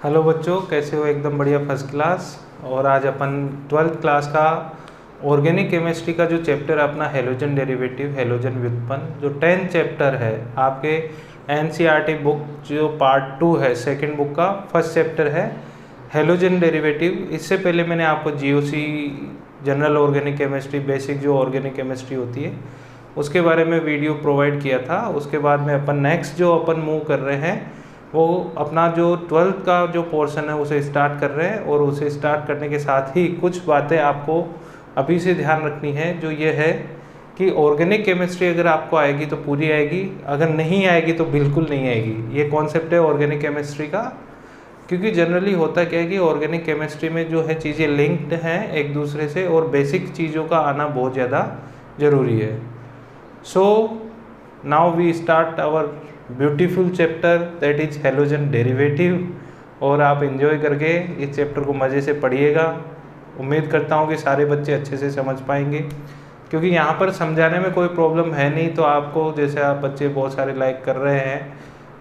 Hello बच्चों, कैसे हो? एकदम बढ़िया, फर्स्ट क्लास। और आज अपन 12th क्लास का ऑर्गेनिक केमिस्ट्री का जो चैप्टर है अपना हेलोजन डेरिवेटिव, हेलोजन व्युत्पन्न, जो 10th चैप्टर है आपके एनसीईआरटी बुक जो पार्ट 2 है, सेकंड बुक का फर्स्ट चैप्टर है हेलोजन डेरिवेटिव। इससे पहले मैंने आपको GOC general organic chemistry, basic जो ऑर्गेनिक केमिस्ट्री होती है उसके बारे में वीडियो प्रोवाइड किया था। उसके बाद में अपन नेक्स्ट जो अपन मूव कर रहे हैं वो अपना जो 12th का जो पोर्शन है उसे स्टार्ट कर रहे हैं। और उसे स्टार्ट करने के साथ ही कुछ बातें आपको अभी से ध्यान रखनी है, जो ये है कि ऑर्गेनिक केमिस्ट्री अगर आपको आएगी तो पूरी आएगी, अगर नहीं आएगी तो बिल्कुल नहीं आएगी। ये कॉन्सेप्ट है ऑर्गेनिक केमिस्ट्री का। क्योंकि जनरली होता क्या है कि ऑर्गेनिक केमिस्ट्री में जो है चीज़ें लिंक्ड हैं एक दूसरे से, और बेसिक चीज़ों का आना बहुत ज़्यादा ज़रूरी है। So now we start our beautiful chapter that is halogen derivative. और आप एंजॉय करके इस चैप्टर को मज़े से पढ़िएगा। उम्मीद करता हूँ कि सारे बच्चे अच्छे से समझ पाएंगे, क्योंकि यहाँ पर समझाने में कोई प्रॉब्लम है नहीं। तो आपको, जैसे आप बच्चे बहुत सारे लाइक कर रहे हैं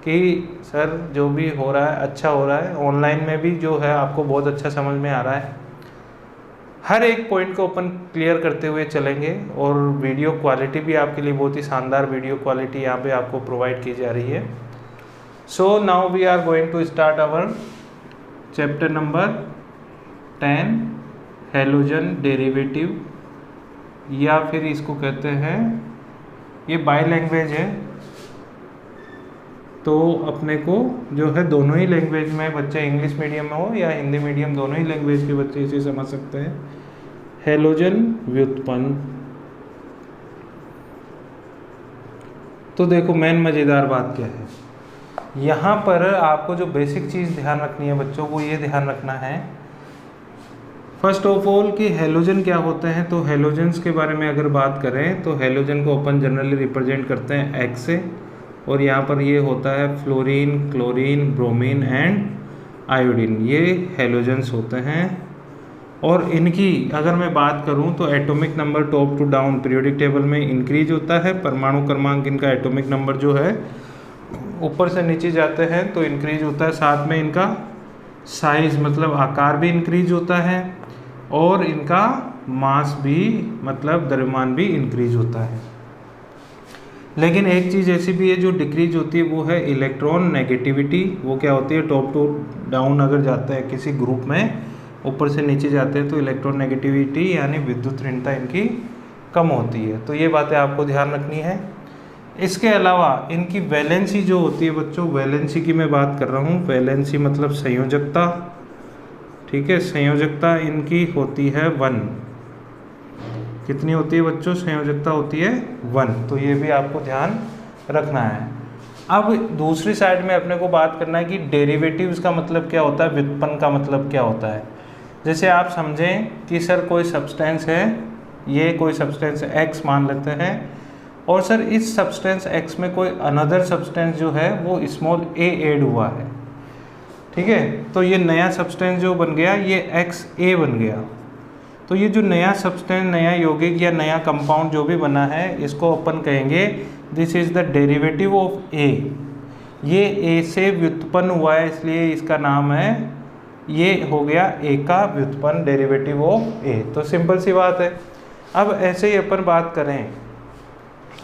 कि सर जो भी हो रहा है अच्छा हो रहा है, ऑनलाइन में भी जो है आपको बहुत अच्छा समझ में आ रहा है। हर एक पॉइंट को अपन क्लियर करते हुए चलेंगे। और वीडियो क्वालिटी भी आपके लिए बहुत ही शानदार वीडियो क्वालिटी यहाँ पे आपको प्रोवाइड की जा रही है। So now we are going to start our chapter number 10 halogen derivative, या फिर इसको कहते हैं, ये बाय लैंग्वेज है। तो अपने को जो है दोनों ही लैंग्वेज में, बच्चे इंग्लिश मीडियम में हो या हिंदी मीडियम, दोनों ही लैंग्वेज के बच्चे इसे समझ सकते हैं। हेलोजन व्युत्पन्न। तो देखो मेन मज़ेदार बात क्या है, यहाँ पर आपको जो बेसिक चीज़ ध्यान रखनी है बच्चों, वो ये ध्यान रखना है फर्स्ट ऑफ ऑल कि हेलोजन क्या होते हैं। तो हेलोजन्स के बारे में अगर बात करें तो हेलोजन को अपन जनरली रिप्रेजेंट करते हैं एक्स से। और यहाँ पर ये होता है fluorine, chlorine, bromine and iodine, ये हेलोजन्स होते हैं। और इनकी अगर मैं बात करूँ तो atomic number top to down periodic table में इंक्रीज होता है। परमाणु क्रमांक इनका एटॉमिक नंबर जो है ऊपर से नीचे जाते हैं तो इंक्रीज होता है। साथ में इनका साइज मतलब आकार भी इंक्रीज होता है, और इनका मास भी मतलब द्रव्यमान भी इंक्रीज होता है। लेकिन एक चीज़ ऐसी भी है जो डिक्रीज होती है, वो है इलेक्ट्रॉन नेगेटिविटी। वो क्या होती है, टॉप टू डाउन अगर जाते हैं किसी ग्रुप में, ऊपर से नीचे जाते हैं तो इलेक्ट्रॉन नेगेटिविटी यानी विद्युत ऋणता इनकी कम होती है। तो ये बातें आपको ध्यान रखनी है। इसके अलावा इनकी वैलेंसी जो होती है बच्चों, वैलेंसी की मैं बात कर रहा हूँ। वैलेंसी मतलब संयोजकता, ठीक है। संयोजकता इनकी होती है 1। कितनी होती है बच्चों? संयोजकता होती है 1। तो ये भी आपको ध्यान रखना है। अब दूसरी साइड में अपने को बात करना है कि डेरिवेटिव्स का मतलब क्या होता है, व्युत्पन्न का मतलब क्या होता है। जैसे आप समझें कि सर कोई सब्सटेंस है, ये कोई सब्सटेंस एक्स मान लेते हैं, और सर इस सब्सटेंस एक्स में कोई अनदर सब्सटेंस जो है वो स्मॉल ए ऐड हुआ है, ठीक है। तो ये नया सब्सटेंस जो बन गया ये एक्स ए बन गया। तो ये जो नया सब्सटेंस, नया यौगिक या नया कंपाउंड जो भी बना है, इसको अपन कहेंगे this is the derivative of A. ये ए से व्युत्पन्न हुआ है, इसलिए इसका नाम है, ये हो गया ए का व्युत्पन्न, डेरिवेटिव ऑफ ए। तो सिंपल सी बात है। अब ऐसे ही अपन बात करें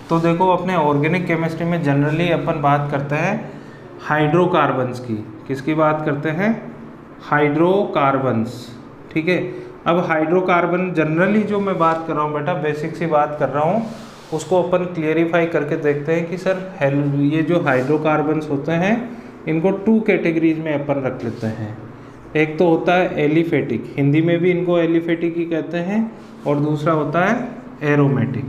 तो देखो अपने ऑर्गेनिक केमिस्ट्री में जनरली अपन बात करते हैं हाइड्रोकार्बन्स की। किसकी बात करते हैं? हाइड्रोकार्बन्स, ठीक है। अब हाइड्रोकार्बन जनरली जो मैं बात कर रहा हूँ बेटा, बेसिक सी बात कर रहा हूँ, उसको अपन क्लियरिफाई करके देखते हैं कि सर ये जो हाइड्रोकार्बन्स होते हैं इनको 2 कैटेगरीज में अपन रख लेते हैं। एक तो होता है एलिफेटिक, हिंदी में भी इनको एलिफेटिक ही कहते हैं, और दूसरा होता है एरोमेटिक।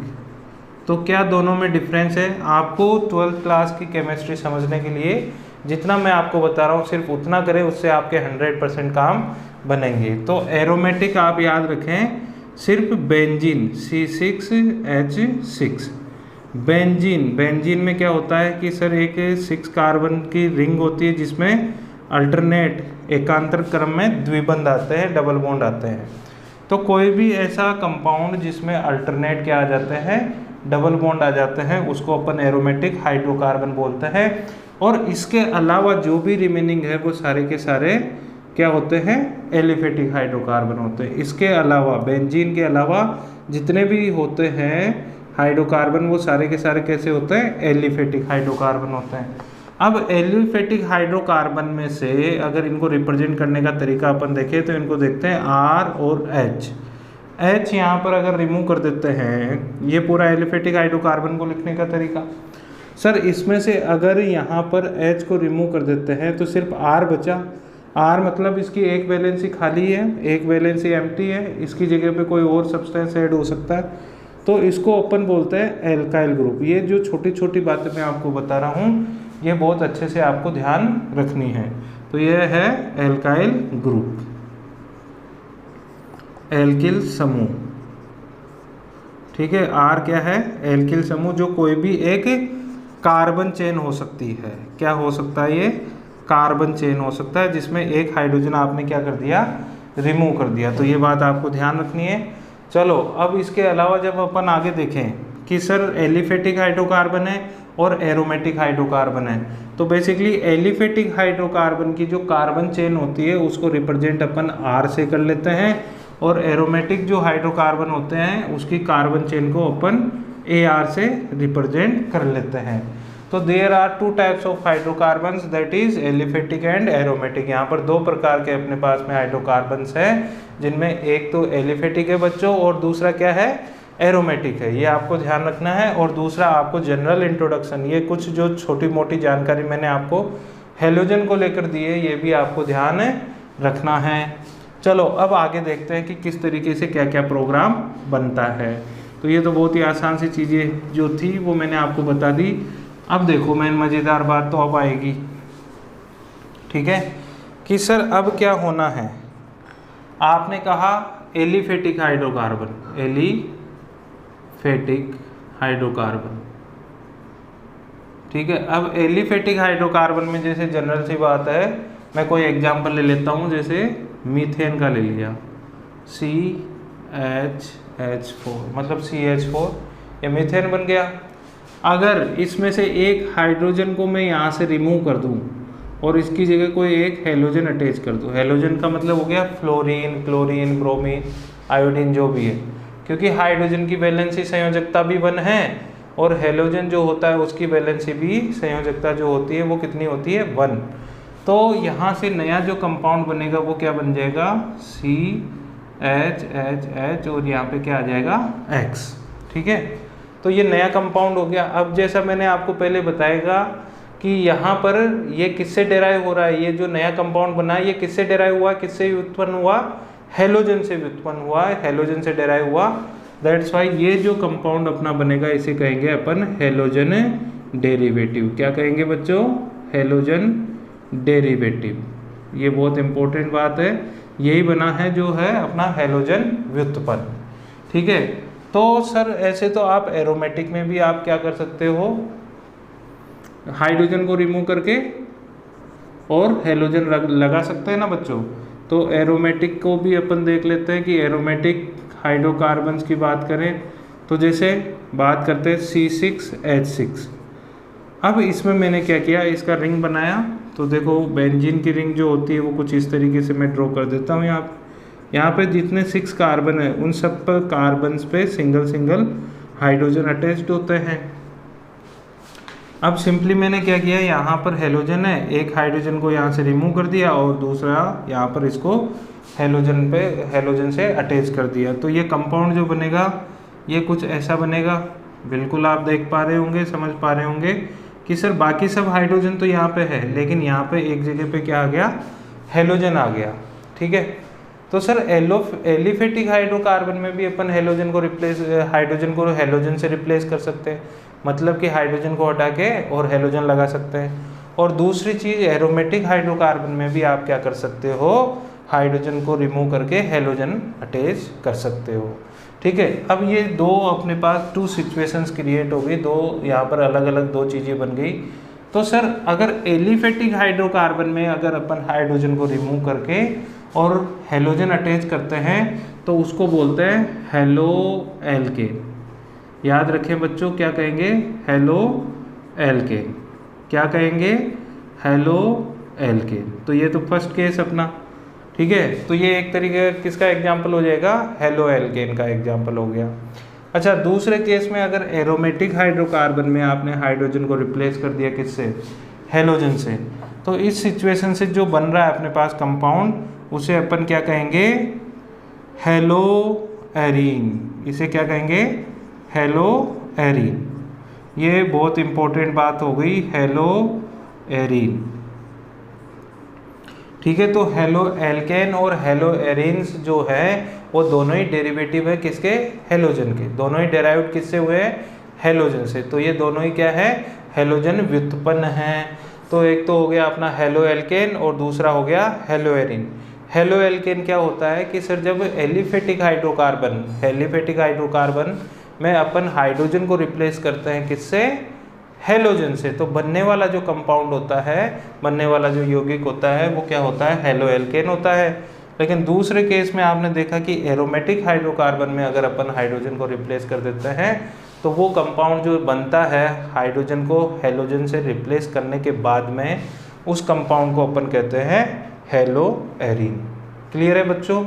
तो क्या दोनों में डिफरेंस है? आपको 12th क्लास की केमिस्ट्री समझने के लिए जितना मैं आपको बता रहा हूँ सिर्फ उतना करें, उससे आपके 100% काम बनेंगे। तो एरोमेटिक आप याद रखें, सिर्फ बेंजीन C6H6। बेंजीन में क्या होता है कि सर एक 6 कार्बन की रिंग होती है जिसमें अल्टरनेट एकांतर क्रम में द्विबंध आते हैं, डबल बॉन्ड आते हैं। तो कोई भी ऐसा कंपाउंड जिसमें अल्टरनेट क्या आ जाते हैं, डबल बॉन्ड आ जाते हैं, उसको अपन एरोमेटिक हाइड्रोकार्बन बोलते हैं। और इसके अलावा जो भी रिमेनिंग है वो सारे के सारे क्या होते हैं, एलिफेटिक हाइड्रोकार्बन होते हैं। इसके अलावा बेंजीन के अलावा जितने भी होते हैं हाइड्रोकार्बन वो सारे के सारे कैसे होते हैं, एलिफेटिक हाइड्रोकार्बन होते हैं। अब एलिफेटिक हाइड्रोकार्बन में से अगर इनको रिप्रेजेंट करने का तरीका अपन देखें तो इनको देखते हैं आर और एच। एच यहाँ पर अगर रिमूव कर देते हैं, ये पूरा एलिफेटिक हाइड्रोकार्बन को लिखने का तरीका। सर इसमें से अगर यहाँ पर एच को रिमूव कर देते हैं तो सिर्फ आर बचा। आर मतलब इसकी एक वैलेंसी खाली है, एक वैलेंसी एम्प्टी है, इसकी जगह पे कोई और सब्सटेंस ऐड हो सकता है, तो इसको अपन बोलते हैं एल्काइल ग्रुप। ये जो छोटी छोटी बातें मैं आपको बता रहा हूँ ये बहुत अच्छे से आपको ध्यान रखनी है। तो ये है एल्काइल ग्रुप, एल्किल समूह, ठीक है। आर क्या है, एल्किल समूह, जो कोई भी एक कार्बन चेन हो सकती है। क्या हो सकता है, ये कार्बन चेन हो सकता है जिसमें एक हाइड्रोजन आपने क्या कर दिया, रिमूव कर दिया। तो ये बात आपको ध्यान रखनी है। चलो अब इसके अलावा जब अपन आगे देखें कि सर एलिफेटिक हाइड्रोकार्बन है और एरोमेटिक हाइड्रोकार्बन है, तो बेसिकली एलिफेटिक हाइड्रोकार्बन की जो कार्बन चेन होती है उसको रिप्रेजेंट अपन आर से कर लेते हैं, और एरोमेटिक जो हाइड्रोकार्बन होते हैं उसकी कार्बन चेन को अपन ए आर से रिप्रेजेंट कर लेते हैं। तो there are two types of hydrocarbons, that is aliphatic and aromatic. यहाँ पर दो प्रकार के अपने पास में हाइड्रोकार्बन्स हैं, जिनमें एक तो एलिफेटिक है बच्चों और दूसरा क्या है, एरोमेटिक है। ये आपको ध्यान रखना है। और दूसरा आपको जनरल इंट्रोडक्शन, ये कुछ जो छोटी मोटी जानकारी मैंने आपको हेलोजन को लेकर दी है ये भी आपको ध्यान रखना है। चलो अब आगे देखते हैं कि किस तरीके से क्या क्या प्रोग्राम बनता है। तो ये तो बहुत ही आसान सी चीज़ें जो थी वो मैंने आपको बता दी। अब देखो मेन मज़ेदार बात तो अब आएगी, ठीक है, कि सर अब क्या होना है। आपने कहा एलिफेटिक हाइड्रोकार्बन, एलिफेटिक हाइड्रोकार्बन, ठीक है। अब एलिफेटिक हाइड्रोकार्बन में जैसे जनरल सी बात है, मैं कोई एग्जांपल ले लेता हूँ, जैसे मीथेन का ले लिया, CH4 मतलब CH4, ये मीथेन बन गया। अगर इसमें से एक हाइड्रोजन को मैं यहाँ से रिमूव कर दूँ और इसकी जगह कोई एक हेलोजन अटैच कर दूँ, हेलोजन का मतलब हो गया फ्लोरीन, क्लोरीन, ब्रोमीन, आयोडीन, जो भी है, क्योंकि हाइड्रोजन की वैलेंसी संयोजकता भी 1 है और हेलोजन जो होता है उसकी वैलेंसी भी संयोजकता जो होती है वो कितनी होती है, 1। तो यहाँ से नया जो कंपाउंड बनेगा वो क्या बन जाएगा, CH और यहाँ पे क्या आ जाएगा, X, ठीक है। तो ये नया कंपाउंड हो गया। अब जैसा मैंने आपको पहले बताएगा कि यहाँ पर ये किससे डेराइव हो रहा है, ये जो नया कंपाउंड बना है ये किससे डेराइव हुआ, किससे उत्पन्न हुआ, हेलोजन से उत्पन्न हुआ है, हेलोजन से डेराइव हुआ। दैट्स वाई ये जो कंपाउंड अपना बनेगा इसे कहेंगे अपन हेलोजन डेरिवेटिव। क्या कहेंगे बच्चों, हेलोजन डेरिवेटिव। ये बहुत इंपॉर्टेंट बात है, यही बना है जो है अपना हेलोजन व्युत्पन्न, ठीक है। तो सर ऐसे तो आप एरोमेटिक में भी आप क्या कर सकते हो, हाइड्रोजन को रिमूव करके और हेलोजन लगा सकते हैं ना बच्चों। तो एरोमेटिक को भी अपन देख लेते हैं कि एरोमेटिक हाइड्रोकार्बन्स की बात करें तो जैसे बात करते हैं C6H6। अब इसमें मैंने क्या किया, इसका रिंग बनाया। तो देखो बेंजीन की रिंग जो होती है वो कुछ इस तरीके से मैं ड्रॉ कर देता हूँ। यहाँ पे जितने 6 कार्बन है उन सब पर कार्बन्स पे सिंगल सिंगल हाइड्रोजन अटैच्ड होते हैं। अब सिंपली मैंने क्या किया, यहाँ पर हेलोजन है, एक हाइड्रोजन को यहाँ से रिमूव कर दिया और दूसरा यहाँ पर इसको हेलोजन से अटैच कर दिया। तो ये कंपाउंड जो बनेगा ये कुछ ऐसा बनेगा। बिल्कुल आप देख पा रहे होंगे, समझ पा रहे होंगे कि सर बाकी सब हाइड्रोजन तो यहाँ पे है लेकिन यहाँ पे एक जगह पे क्या आ गया, हेलोजन आ गया, ठीक है। तो सर एलिफेटिक हाइड्रोकार्बन में भी अपन हाइड्रोजन को हेलोजन से रिप्लेस कर सकते हैं, मतलब कि हाइड्रोजन को हटा के और हेलोजन लगा सकते हैं। और दूसरी चीज़ एरोमेटिक हाइड्रोकार्बन में भी आप क्या कर सकते हो, हाइड्रोजन को रिमूव करके हेलोजन अटैच कर सकते हो, ठीक है। अब ये दो अपने पास 2 सिचुएशंस क्रिएट हो गई, दो यहाँ पर अलग अलग 2 चीज़ें बन गई। तो सर अगर एलिफेटिक हाइड्रोकार्बन में अगर अपन हाइड्रोजन को रिमूव करके और हेलोजन अटैच करते हैं तो उसको बोलते हैं हेलो एल्केन। याद रखें बच्चों, क्या कहेंगे, हेलो एल्केन, क्या कहेंगे, हेलो एल्केन। तो ये तो फर्स्ट केस अपना, ठीक है। तो ये एक तरीके का किसका एग्जाम्पल हो जाएगा, हेलो एल्केन का एग्जाम्पल हो गया। अच्छा, दूसरे केस में अगर एरोमेटिक हाइड्रोकार्बन में आपने हाइड्रोजन को रिप्लेस कर दिया किससे, हेलोजन से, तो इस सिचुएशन से जो बन रहा है अपने पास कंपाउंड, उसे अपन क्या कहेंगे, हेलो एरीन। इसे क्या कहेंगे, हेलो एरीन। ये बहुत इंपॉर्टेंट बात हो गई, हेलो एरीन, ठीक है। तो हेलो एल्केन और हेलो एरीन्स जो है वो दोनों ही डेरिवेटिव है किसके, हेलोजन के। दोनों ही डेराइव्ड किससे हुए हैं, हेलोजन से। तो ये दोनों ही क्या है, हेलोजन व्युत्पन्न है। तो एक तो हो गया अपना हेलो एल्केन और दूसरा हो गया हेलो एरीन। हेलो एल्केन क्या होता है कि सर जब एलिफेटिक हाइड्रोकार्बन में अपन हाइड्रोजन को रिप्लेस करते हैं किससे, हेलोजन से, तो बनने वाला जो कंपाउंड होता है, बनने वाला जो यौगिक होता है वो क्या होता है, हेलो एल्केन होता है। लेकिन दूसरे केस में आपने देखा कि एरोमेटिक हाइड्रोकार्बन में अगर अपन हाइड्रोजन को रिप्लेस कर देते हैं तो वो कंपाउंड जो बनता है हाइड्रोजन को हेलोजन से रिप्लेस करने के बाद में, उस कंपाउंड को अपन कहते हैं हेलो एरीन। क्लियर है बच्चों।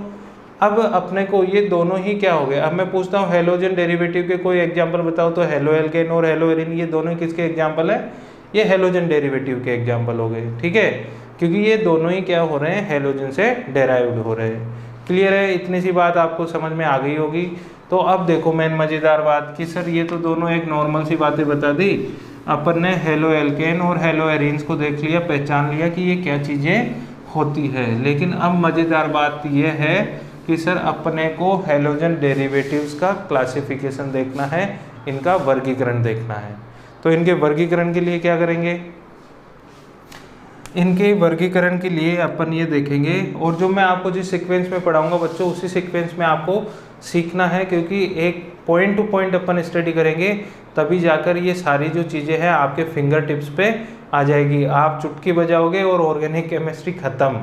अब अपने को ये दोनों ही क्या हो गए। अब मैं पूछता हूँ हेलोजन डेरिवेटिव के कोई एग्जांपल बताओ, तो हेलो एल्केन और हेलो एरीन ये दोनों ही किसके एग्जांपल है, ये हेलोजन डेरिवेटिव के एग्जांपल हो गए, ठीक है, क्योंकि ये दोनों ही क्या हो रहे हैं, हेलोजन से डेराइव्ड हो रहे हैं। क्लियर है, इतनी सी बात आपको समझ में आ गई होगी। तो अब देखो मेन मज़ेदार बात कि सर ये तो दोनों एक नॉर्मल सी बातें बता दी, अपन ने हेलो एल्केन और हेलो एरीन्स को देख लिया, पहचान लिया कि ये क्या चीज़ें होती है। लेकिन अब मज़ेदार बात ये है कि सर अपने को हेलोजन डेरिवेटिव्स का क्लासिफिकेशन देखना है, इनका वर्गीकरण देखना है। तो इनके वर्गीकरण के लिए क्या करेंगे, इनके वर्गीकरण के लिए अपन ये देखेंगे, और जो मैं आपको जिस सीक्वेंस में पढ़ाऊंगा बच्चों उसी सीक्वेंस में आपको सीखना है, क्योंकि एक पॉइंट टू पॉइंट अपन स्टडी करेंगे तभी जाकर ये सारी जो चीज़ें हैं आपके फिंगर टिप्स पे आ जाएगी। आप चुटकी बजाओगे और ऑर्गेनिक केमिस्ट्री ख़त्म,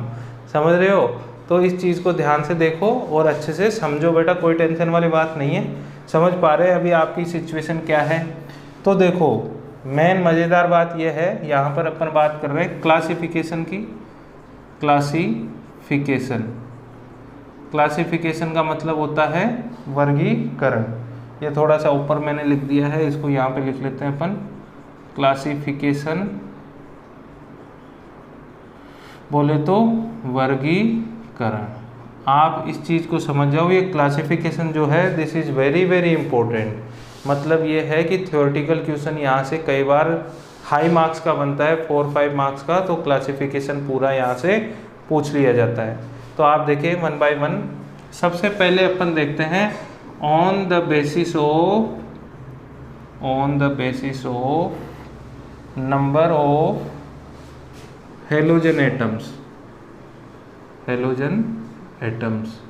समझ रहे हो। तो इस चीज़ को ध्यान से देखो और अच्छे से समझो बेटा, कोई टेंशन वाली बात नहीं है। समझ पा रहे हैं अभी आपकी सिचुएशन क्या है। तो देखो मेन मज़ेदार बात यह है, यहाँ पर अपन बात कर रहे हैं क्लासिफिकेशन की। क्लासिफिकेशन का मतलब होता है वर्गीकरण। ये थोड़ा सा ऊपर मैंने लिख दिया है, इसको यहाँ पे लिख लेते हैं अपन। क्लासिफिकेशन बोले तो वर्गीकरण। आप इस चीज़ को समझ जाओ, ये क्लासिफिकेशन जो है this is very very important. मतलब ये है कि थ्योरेटिकल क्वेश्चन यहाँ से कई बार हाई मार्क्स का बनता है, 4-5 मार्क्स का, तो क्लासिफिकेशन पूरा यहाँ से पूछ लिया जाता है। तो आप देखिए 1 बाय 1। सबसे पहले अपन देखते हैं on the basis of number of halogen atoms,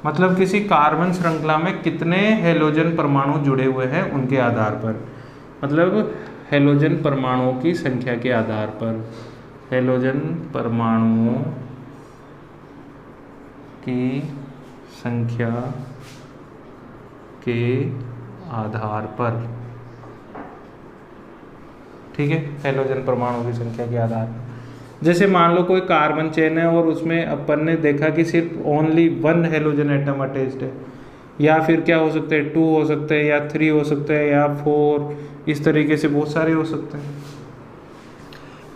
मतलब किसी कार्बन श्रृंखला में कितने हेलोजन परमाणु जुड़े हुए हैं उनके आधार पर, मतलब हेलोजन परमाणुओं की संख्या के आधार पर, हेलोजन परमाणुओं की संख्या के आधार पर, ठीक है, हेलोजन परमाणुओं की संख्या के आधार पर। जैसे मान लो कोई कार्बन चेन है और उसमें अपन ने देखा कि सिर्फ ओनली 1 हेलोजन एटम अटैच्ड है, या फिर क्या हो सकते हैं 2 हो सकते हैं, या 3 हो सकते हैं, या 4, इस तरीके से बहुत सारे हो सकते हैं।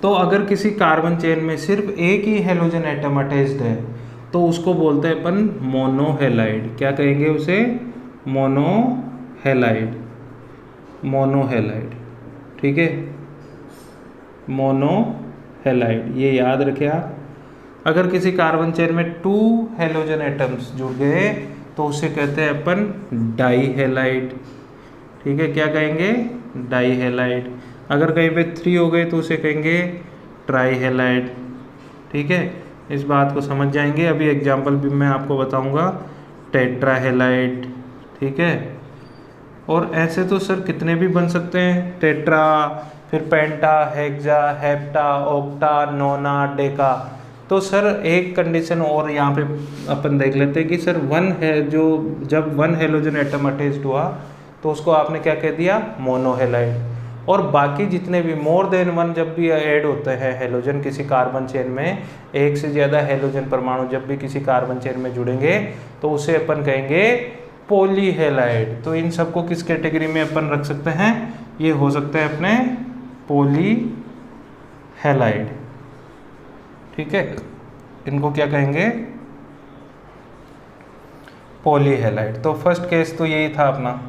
तो अगर किसी कार्बन चेन में सिर्फ एक ही हेलोजन एटम अटैच्ड है तो उसको बोलते हैं अपन मोनोहेलाइड। क्या कहेंगे उसे, मोनोहेलाइड, ठीक है, मोनोहेलाइड, ये याद रखें आप। अगर किसी कार्बन चेन में 2 हेलोजन एटम्स जुड़ गए तो उसे कहते हैं अपन डाईहेलाइड, ठीक है, क्या कहेंगे, डाईहेलाइड। अगर कहीं पे 3 हो गए तो उसे कहेंगे ट्राईहेलाइड, ठीक है। इस बात को समझ जाएंगे। अभी एग्जाम्पल भी मैं आपको बताऊंगा, टेट्राहेलाइड, ठीक है। और ऐसे तो सर कितने भी बन सकते हैं, टेट्रा, फिर पेंटा, हेक्सा, हेप्टा, ऑक्टा, नोना, डेका। तो सर एक कंडीशन और यहाँ पे अपन देख लेते हैं कि सर 1 है, जो जब 1 हेलोजन एटम अटैच्ड हुआ तो उसको आपने क्या कह दिया, मोनोहेलाइड। और बाकी जितने भी मोर देन वन जब भी ऐड होते हैं हेलोजन किसी कार्बन चेन में, एक से ज़्यादा हेलोजन परमाणु जब भी किसी कार्बन चेन में जुड़ेंगे तो उसे अपन कहेंगे पॉलीहेलाइड। तो इन सबको किस कैटेगरी में अपन रख सकते हैं, ये हो सकता है अपने पॉलीहेलाइड। ठीक है, इनको क्या कहेंगे, पॉलीहेलाइड। तो फर्स्ट केस तो यही था अपना,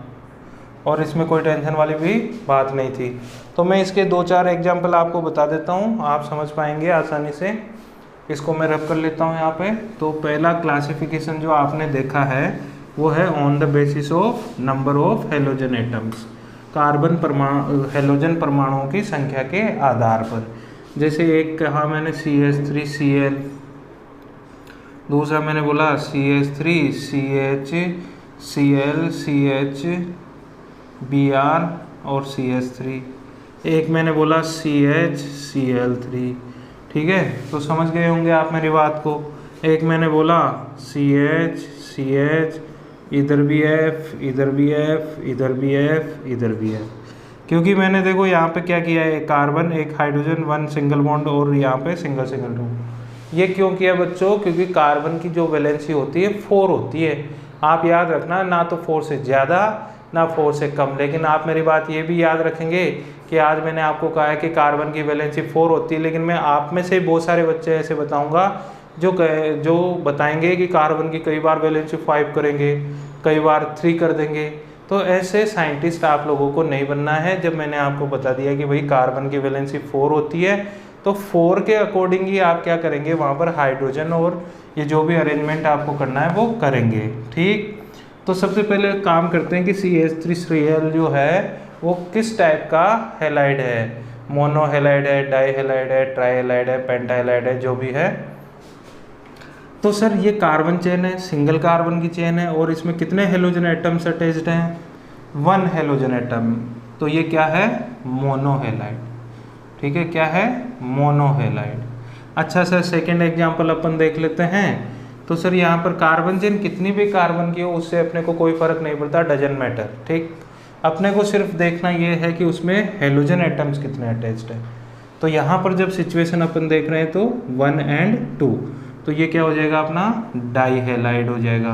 और इसमें कोई टेंशन वाली भी बात नहीं थी। तो मैं इसके 2-4 एग्जाम्पल आपको बता देता हूँ, आप समझ पाएंगे आसानी से। इसको मैं रब कर लेता हूँ यहाँ पे। तो पहला क्लासिफिकेशन जो आपने देखा है वो है on the basis of number of halogen atoms, carbon परमाणु हेलोजन परमाणुओं की संख्या के आधार पर। जैसे एक कहा मैंने CH3Cl, दूसरा मैंने बोला CH3CH Cl CH Br और CH3, एक मैंने बोला CH Cl3। ठीक है, तो समझ गए होंगे आप मेरी बात को। एक मैंने बोला CH इधर भी F, इधर भी F, इधर भी F, इधर भी F, क्योंकि मैंने देखो यहाँ पे क्या किया है, कार्बन, एक हाइड्रोजन, 1 सिंगल बॉन्ड और यहाँ पे सिंगल 2। ये क्यों किया बच्चों, क्योंकि कार्बन की जो वैलेंसी होती है 4 होती है। आप याद रखना, ना तो 4 से ज़्यादा ना 4 से कम। लेकिन आप मेरी बात ये भी याद रखेंगे कि आज मैंने आपको कहा है कि कार्बन की वैलेंसी 4 होती है, लेकिन मैं आप में से बहुत सारे बच्चे ऐसे बताऊंगा जो बताएंगे कि कार्बन की कई बार वैलेंसी 5 करेंगे, कई बार 3 कर देंगे। तो ऐसे साइंटिस्ट आप लोगों को नहीं बनना है। जब मैंने आपको बता दिया कि भाई कार्बन की वैलेंसी 4 होती है, तो 4 के अकॉर्डिंग ही आप क्या करेंगे, वहाँ पर हाइड्रोजन और ये जो भी अरेंजमेंट आपको करना है वो करेंगे। ठीक, तो सबसे पहले काम करते हैं कि CH3Cl जो है वो किस टाइप का हेलाइड है, मोनोहेलाइड है, डाईहेलाइड है, ट्राईहेलाइड है, पेंटाहेलाइड है, जो भी है। तो सर ये कार्बन चेन है, सिंगल कार्बन की चेन है, और इसमें कितने हेलोजन एटम्स अटैच्ड हैं, 1 हेलोजन एटम। तो ये क्या है, मोनोहेलाइड। ठीक है, क्या है, मोनोहेलाइड। अच्छा सर, सेकंड एग्जांपल अपन देख लेते हैं। तो सर यहाँ पर कार्बन चेन कितनी भी कार्बन की हो उससे अपने को कोई फर्क नहीं पड़ता, डजंट मैटर। ठीक, अपने को सिर्फ देखना ये है कि उसमें हेलोजन एटम्स कितने अटैच्ड है। तो यहाँ पर जब सिचुएशन अपन देख रहे हैं तो 1 और 2, तो ये क्या हो जाएगा अपना, डाईहेलाइड हो जाएगा।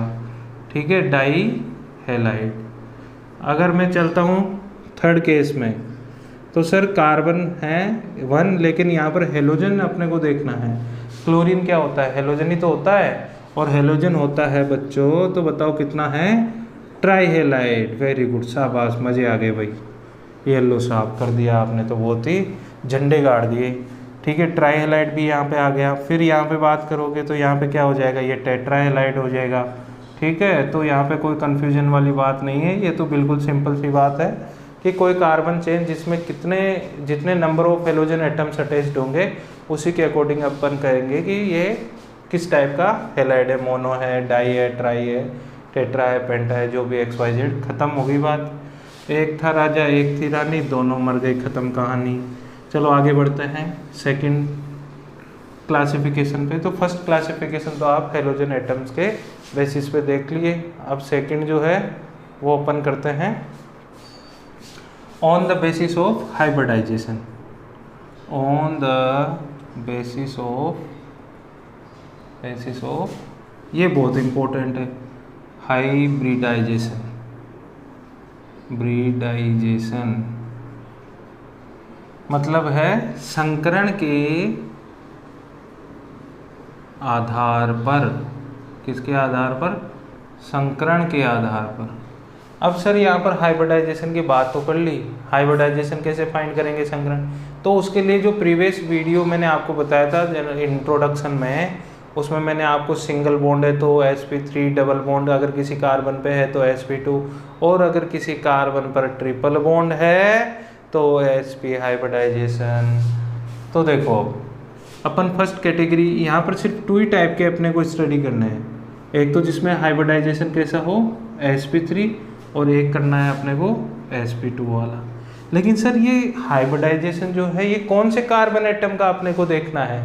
ठीक है, डाईहेलाइड। अगर मैं चलता हूँ थर्ड केस में, तो सर कार्बन है 1, लेकिन यहाँ पर हेलोजन अपने को देखना है। क्लोरीन क्या होता है, हेलोजन ही तो होता है, और हेलोजन होता है बच्चों, तो बताओ कितना है, ट्राईहेलाइड। वेरी गुड, शाबाश, मज़े आ गए भाई, येलो साफ कर दिया आपने, तो बहुत ही झंडे गाड़ दिए। ठीक है, ट्राईहेलाइड भी यहाँ पे आ गया। फिर यहाँ पे बात करोगे तो यहाँ पे क्या हो जाएगा, ये टेट्राहेलाइड हो जाएगा। ठीक है, तो यहाँ पे कोई कन्फ्यूजन वाली बात नहीं है, ये तो बिल्कुल सिंपल सी बात है कि कोई कार्बन चेन जिसमें जितने number of halogen atoms attached होंगे उसी के अकॉर्डिंग अपन कहेंगे कि ये किस टाइप का हेलाइड है, मोनो है, डाई है, ट्राई है, टेट्रा है, पेंटा है, जो भी XYZ। खत्म हो गई बात। एक था राजा एक थी रानी, दोनों मर गई, खत्म कहानी। चलो आगे बढ़ते हैं सेकंड क्लासिफिकेशन पे। तो फर्स्ट क्लासिफिकेशन तो आप हेलोजन एटम्स के बेसिस पे देख लिए। अब सेकंड जो है वो अपन करते हैं on the basis of hybridisation. On the basis of ये बहुत इंपॉर्टेंट है, हाइब्रिडाइजेशन। मतलब है संकरण के आधार पर। किसके आधार पर, संकरण के आधार पर। अब सर यहाँ पर हाइब्रिडाइजेशन की बात तो कर ली, हाइब्रिडाइजेशन कैसे फाइंड करेंगे संकरण, तो उसके लिए जो प्रीवियस वीडियो मैंने आपको बताया था इंट्रोडक्शन में, उसमें मैंने आपको सिंगल बॉन्ड है तो sp3, डबल बॉन्ड अगर किसी कार्बन पे है तो sp2, और अगर किसी कार्बन पर ट्रिपल बॉन्ड है तो sp हाइब्रिडाइजेशन। तो देखो अपन फर्स्ट कैटेगरी यहाँ पर सिर्फ 2 ही टाइप के अपने को स्टडी करने हैं, एक तो जिसमें हाइब्रिडाइजेशन कैसा हो sp3, और एक करना है अपने को sp2 वाला। लेकिन सर ये हाइब्रिडाइजेशन जो है ये कौन से कार्बन एटम का अपने को देखना है,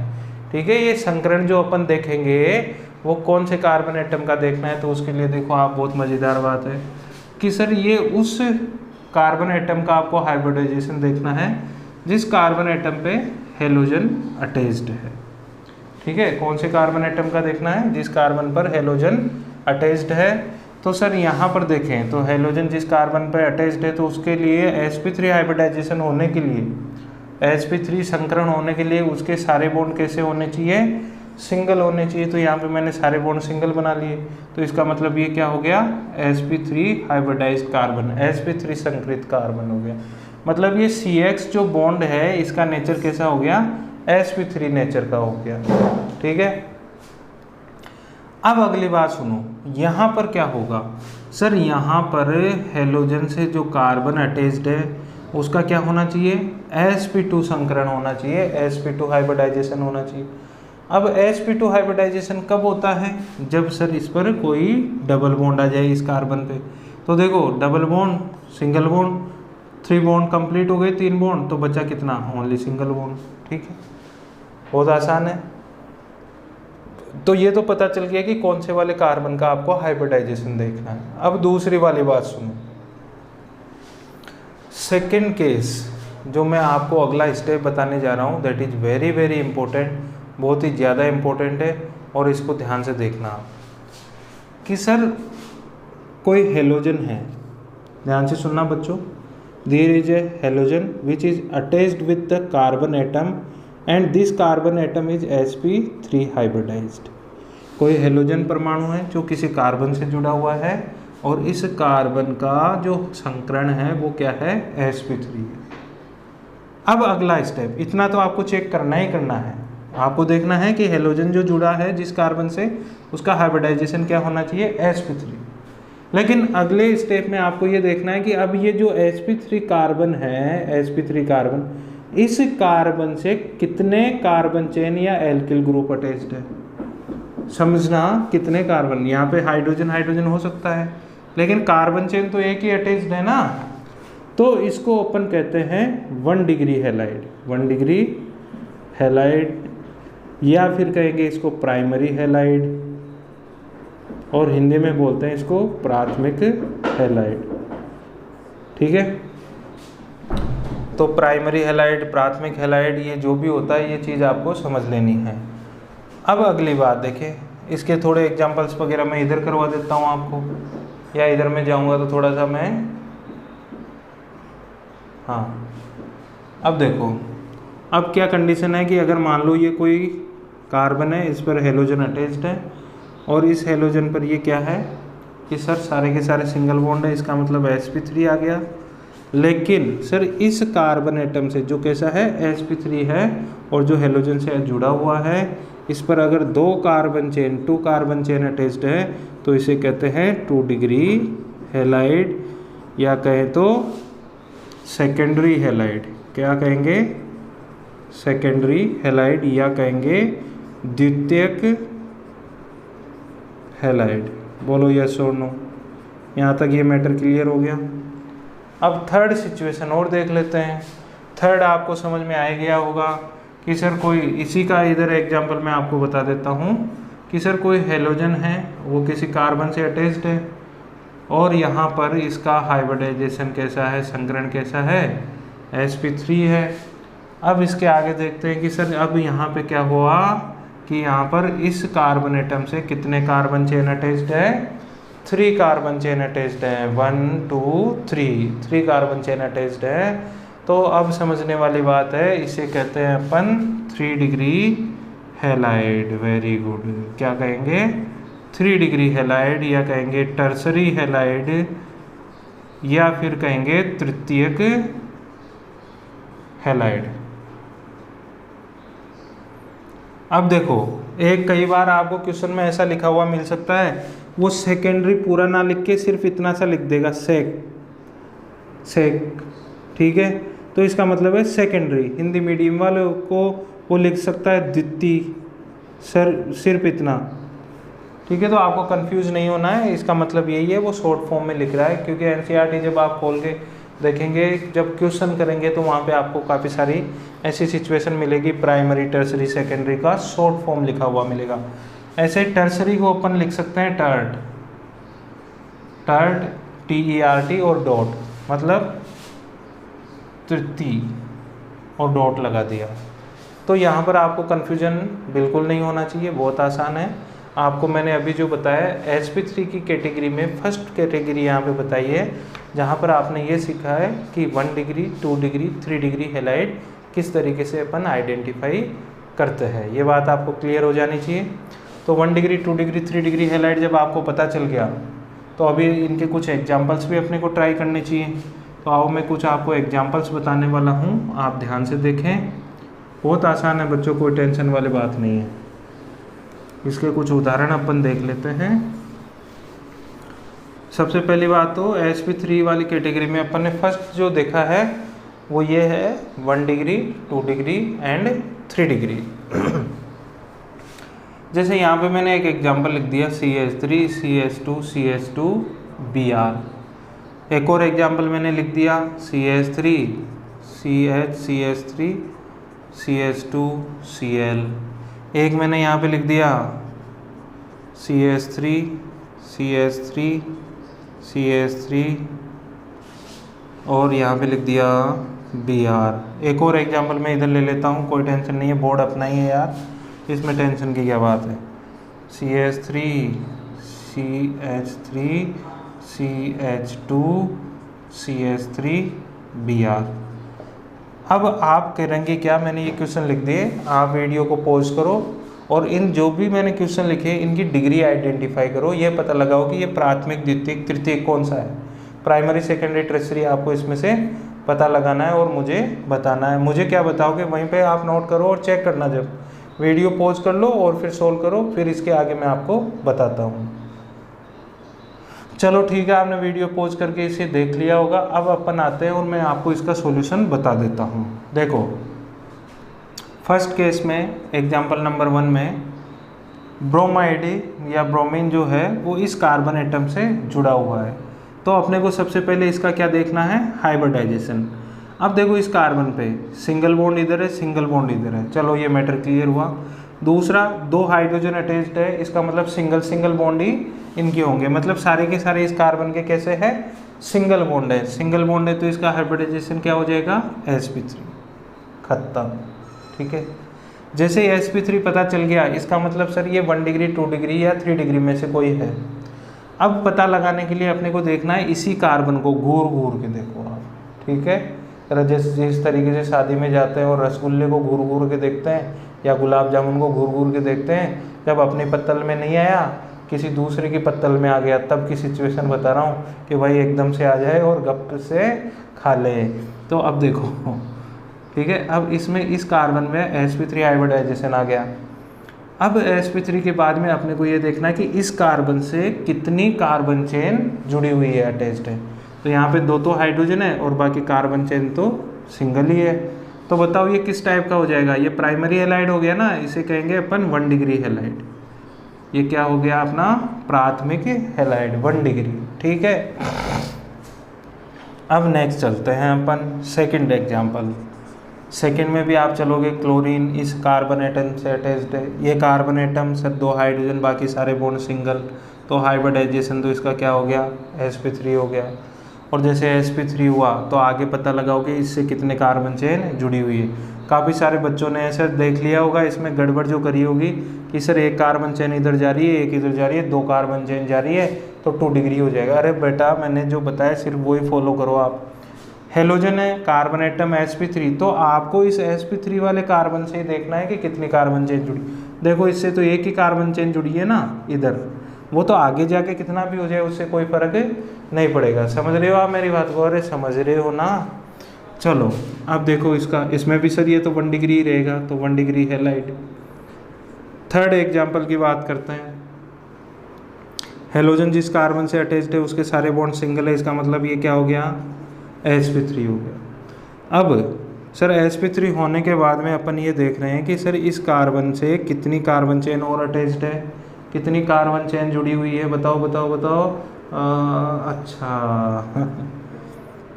ठीक है, ये संकरण जो अपन देखेंगे वो कौन से कार्बन एटम का देखना है। तो उसके लिए देखो आप, बहुत मज़ेदार बात है कि सर ये उस कार्बन एटम का आपको हाइब्रिडाइजेशन देखना है जिस कार्बन एटम पे हेलोजन अटैच्ड है। ठीक है, कौन से कार्बन एटम का देखना है? जिस कार्बन पर हेलोजन अटैच्ड है। तो सर यहाँ पर देखें तो हेलोजन जिस कार्बन पर अटैच्ड है तो उसके लिए sp3 हाइब्रिडाइजेशन होने के लिए, sp3 संकरण होने के लिए उसके सारे बॉन्ड कैसे होने चाहिए? सिंगल होने चाहिए। तो यहाँ पे मैंने सारे बॉन्ड सिंगल बना लिए, तो इसका मतलब ये क्या हो गया? sp3 हाइब्रिडाइज्ड कार्बन, sp3 संकरित कार्बन हो गया। मतलब ये CX जो बॉन्ड है इसका नेचर कैसा हो गया? sp3 नेचर का हो गया। ठीक है, अब अगली बात सुनो, यहाँ पर क्या होगा? सर यहाँ पर हेलोजन से जो कार्बन अटैच्ड है उसका क्या होना चाहिए? sp2 संकरण होना चाहिए, sp2 हाइब्रिडाइजेशन होना चाहिए। अब sp2 हाइब्रिडाइजेशन कब होता है? जब सर इस पर कोई डबल बॉन्ड आ जाए इस कार्बन पे। तो देखो double bond, single bond, 3 bond complete हो गए, 3 बॉन्ड, तो बचा कितना? Only single bond. ठीक है, बहुत आसान है। तो ये तो पता चल गया कि कौन से वाले कार्बन का आपको हाइब्रिडाइजेशन देखना है। अब दूसरी वाली बात सुनो, सेकंड केस जो मैं आपको अगला स्टेप बताने जा रहा हूँ, that is very very important, बहुत ही ज़्यादा इंपॉर्टेंट है और इसको ध्यान से देखना आप कि सर कोई हेलोजन है, ध्यान से सुनना बच्चों, there is a halogen which is attached with the carbon atom and this carbon atom is sp3 hybridised. कोई हेलोजन परमाणु है जो किसी कार्बन से जुड़ा हुआ है और इस कार्बन का जो संकरण है वो क्या है? sp3 है। अब अगला स्टेप, इतना तो आपको चेक करना ही करना है, आपको देखना है कि हेलोजन जो जुड़ा है जिस कार्बन से उसका हाइब्रिडाइजेशन क्या होना चाहिए? sp3। लेकिन अगले स्टेप में आपको ये देखना है कि अब ये जो sp3 कार्बन है, sp3 कार्बन, इस कार्बन से कितने कार्बन चेन या एल्किल ग्रुप अटैच्ड है। समझना, कितने कार्बन, यहाँ पे हाइड्रोजन हाइड्रोजन हो सकता है लेकिन कार्बन चेन तो एक ही अटैच्ड है ना। तो इसको अपन कहते हैं 1 डिग्री हैलाइड, 1 डिग्री हैलाइड, या फिर कहेंगे इसको प्राइमरी हैलाइड, और हिंदी में बोलते हैं इसको प्राथमिक हैलाइड। ठीक है, तो प्राइमरी हैलाइड, प्राथमिक हैलाइड, ये जो भी होता है ये चीज़ आपको समझ लेनी है। अब अगली बात देखें, इसके थोड़े एग्जांपल्स वगैरह मैं इधर करवा देता हूँ आपको, या इधर मैं जाऊँगा तो थोड़ा सा मैं, हाँ अब देखो, अब क्या कंडीशन है कि अगर मान लो ये कोई कार्बन है, इस पर हेलोजन अटैच्ड है और इस हेलोजन पर ये क्या है कि सर सारे के सारे सिंगल बॉन्ड है, इसका मतलब sp3 आ गया। लेकिन सर इस कार्बन एटम से जो कैसा है sp3 है और जो हेलोजन से जुड़ा हुआ है, इस पर अगर 2 कार्बन चेन अटैच्ड है तो इसे कहते हैं 2 डिग्री हैलाइड, या कहें तो सेकेंडरी हैलाइड। क्या कहेंगे? सेकेंडरी हैलाइड, या कहेंगे द्वितीयक हैलाइड। बोलो यस और नो, यहाँ तक ये मैटर क्लियर हो गया। अब थर्ड सिचुएशन और देख लेते हैं। थर्ड आपको समझ में आ गया होगा कि सर कोई, इसी का इधर एग्जांपल मैं आपको बता देता हूँ कि सर कोई हेलोजन है, वो किसी कार्बन से अटैच्ड है और यहाँ पर इसका हाइब्रिडाइजेशन कैसा है, संकरण कैसा है, sp3 है। अब इसके आगे देखते हैं कि सर अब यहाँ पे क्या हुआ कि यहाँ पर इस कार्बन एटम से कितने कार्बन चेन अटैच्ड है? 3 कार्बन चेन अटैच्ड है, 1 2 3 कार्बन चेन अटैच्ड है। तो अब समझने वाली बात है, इसे कहते हैं अपन 3 डिग्री हैलाइड। वेरी गुड, क्या कहेंगे? 3 डिग्री हैलाइड, या कहेंगे टर्सरी हैलाइड, या फिर कहेंगे तृतीयक हैलाइड। अब देखो, एक कई बार आपको क्वेश्चन में ऐसा लिखा हुआ मिल सकता है, वो सेकेंडरी पूरा ना लिख के सिर्फ इतना सा लिख देगा, सेक। ठीक है, तो इसका मतलब है सेकेंडरी। हिंदी मीडियम वालों को वो लिख सकता है द्वितीय, सर सिर्फ इतना। ठीक है, तो आपको कंफ्यूज नहीं होना है, इसका मतलब यही है, वो शॉर्ट फॉर्म में लिख रहा है। क्योंकि एनसीईआरटी जब आप खोल के देखेंगे, जब क्वेश्चन करेंगे तो वहाँ पे आपको काफ़ी सारी ऐसी सिचुएशन मिलेगी, प्राइमरी टर्सरी सेकेंडरी का शॉर्ट फॉर्म लिखा हुआ मिलेगा। ऐसे टर्सरी को अपन लिख सकते हैं टर्ट, TERT और डॉट, मतलब तृतीय और डॉट लगा दिया। तो यहाँ पर आपको कन्फ्यूजन बिल्कुल नहीं होना चाहिए, बहुत आसान है। आपको मैंने अभी जो बताया sp3 की कैटेगरी में फर्स्ट कैटेगरी यहाँ पे बताई है, जहाँ पर आपने ये सीखा है कि 1 डिग्री 2 डिग्री 3 डिग्री हैलाइड किस तरीके से अपन आइडेंटिफाई करते हैं, ये बात आपको क्लियर हो जानी चाहिए। तो 1 डिग्री 2 डिग्री 3 डिग्री हैलाइड जब आपको पता चल गया, तो अभी इनके कुछ एग्जाम्पल्स भी अपने को ट्राई करने चाहिए। तो आओ मैं कुछ आपको एग्जाम्पल्स बताने वाला हूँ, आप ध्यान से देखें। बहुत आसान है बच्चों, कोई टेंशन वाली बात नहीं है। इसके कुछ उदाहरण अपन देख लेते हैं। सबसे पहली बात तो sp3 वाली कैटेगरी में अपन ने फर्स्ट जो देखा है वो ये है 1 डिग्री 2 डिग्री एंड 3 डिग्री। जैसे यहाँ पे मैंने एक एग्जांपल लिख दिया CH3 CH2 CH2 Br। एक और एग्जांपल मैंने लिख दिया CH3 CH CH3 CH2 Cl। एक मैंने यहाँ पे लिख दिया CH3 CH3 CH3 और यहाँ पे लिख दिया Br। एक और एग्जांपल मैं इधर ले लेता हूँ, कोई टेंशन नहीं है, बोर्ड अपना ही है यार, इसमें टेंशन की क्या बात है। CH3 CH3 CH2 CH3 Br। अब आप करेंगे क्या, मैंने ये क्वेश्चन लिख दिए, आप वीडियो को पॉज करो और इन जो भी मैंने क्वेश्चन लिखे इनकी डिग्री आइडेंटिफाई करो, ये पता लगाओ कि ये प्राथमिक द्वितीयक तृतीयक कौन सा है। प्राइमरी सेकेंडरी टर्शियरी आपको इसमें से पता लगाना है और मुझे बताना है। मुझे क्या बताओगे वहीं पे आप नोट करो और चेक करना, जब वीडियो पॉज कर लो और फिर सोल्व करो, फिर इसके आगे मैं आपको बताता हूँ। चलो ठीक है, आपने वीडियो पॉज करके इसे देख लिया होगा। अब अपन आते हैं और मैं आपको इसका सॉल्यूशन बता देता हूँ। देखो फर्स्ट केस में एग्जांपल नंबर 1 में ब्रोमाइड या ब्रोमीन जो है वो इस कार्बन एटम से जुड़ा हुआ है। तो अपने को सबसे पहले इसका क्या देखना है, हाइब्रिडाइजेशन। अब देखो इस कार्बन पे सिंगल बॉन्ड इधर है, सिंगल बॉन्ड इधर है, चलो ये मैटर क्लियर हुआ। दूसरा 2 हाइड्रोजन अटैच्ड है, इसका मतलब सिंगल सिंगल बॉन्ड ही इनके होंगे, मतलब सारे के सारे इस कार्बन के कैसे है, सिंगल बॉन्ड है। सिंगल बॉन्ड है तो इसका हाइब्रिडाइजेशन क्या हो जाएगा, sp3, खत्म। ठीक है, जैसे sp3 पता चल गया, इसका मतलब सर ये 1 डिग्री 2 डिग्री या 3 डिग्री में से कोई है। अब पता लगाने के लिए अपने को देखना है इसी कार्बन को घूर घूर के देखो आप। ठीक है, जिस तरीके से शादी में जाते हैं और रसगुल्ले को घूर घूर के देखते हैं या गुलाब जामुन को घूर घूर के देखते हैं, जब अपनी पत्तल में नहीं आया किसी दूसरे की पत्तल में आ गया, तब की सिचुएशन बता रहा हूँ कि भाई एकदम से आ जाए और गप से खा ले। तो अब देखो, ठीक है, अब इसमें इस कार्बन में sp3 हाइब्रिडाइजेशन आ गया। अब sp3 के बाद में अपने को ये देखना है कि इस कार्बन से कितनी कार्बन चेन जुड़ी हुई है, अटैच्ड है। तो यहाँ पे 2 हाइड्रोजन है और बाकी कार्बन चेन तो सिंगल ही है। तो बताओ ये किस टाइप का हो जाएगा, ये प्राइमरी हैलाइड हो गया ना, इसे कहेंगे अपन 1 डिग्री हैलाइड। ये क्या हो गया अपना प्राथमिक हैलाइड 1 डिग्री। ठीक है, अब नेक्स्ट चलते हैं अपन सेकंड एग्जांपल। सेकंड में भी आप चलोगे, क्लोरीन इस कार्बन एटम से अटैच्ड है, ये कार्बन एटम सर 2 हाइड्रोजन बाकी सारे बॉन्ड सिंगल, तो हाइब्रिडाइजेशन तो इसका क्या हो गया, sp3 हो गया। और जैसे sp3 हुआ तो आगे पता लगाओगे इससे कितने कार्बन चेन जुड़ी हुई है। काफ़ी सारे बच्चों ने ऐसा देख लिया होगा, इसमें गड़बड़ जो करी होगी कि सर एक कार्बन चेन इधर जा रही है, एक इधर जा रही है, 2 कार्बन चेन जा रही है तो 2 डिग्री हो जाएगा। अरे बेटा मैंने जो बताया सिर्फ वही फॉलो करो आप। हेलोजन है, कार्बन एटम sp3, तो आपको इस sp3 वाले कार्बन से ही देखना है कि कितनी कार्बन चेन जुड़ी। देखो इससे तो एक ही कार्बन चेन जुड़ी है ना इधर, वो तो आगे जाके कितना भी हो जाए उससे कोई फर्क नहीं पड़ेगा। समझ रहे हो आप मेरी बात को, अरे समझ रहे हो ना। चलो अब देखो इसमें भी सर ये तो 1 डिग्री ही रहेगा, तो 1 डिग्री हैलाइड। थर्ड एग्जाम्पल की बात करते हैं। हेलोजन जिस कार्बन से अटैच्ड है उसके सारे बॉन्ड सिंगल है, इसका मतलब ये क्या हो गया, sp3 हो गया। अब सर sp3 होने के बाद में अपन ये देख रहे हैं कि सर इस कार्बन से कितनी कार्बन चेन और अटैच्ड है, कितनी कार्बन चेन जुड़ी हुई है, बताओ बताओ बताओ। अच्छा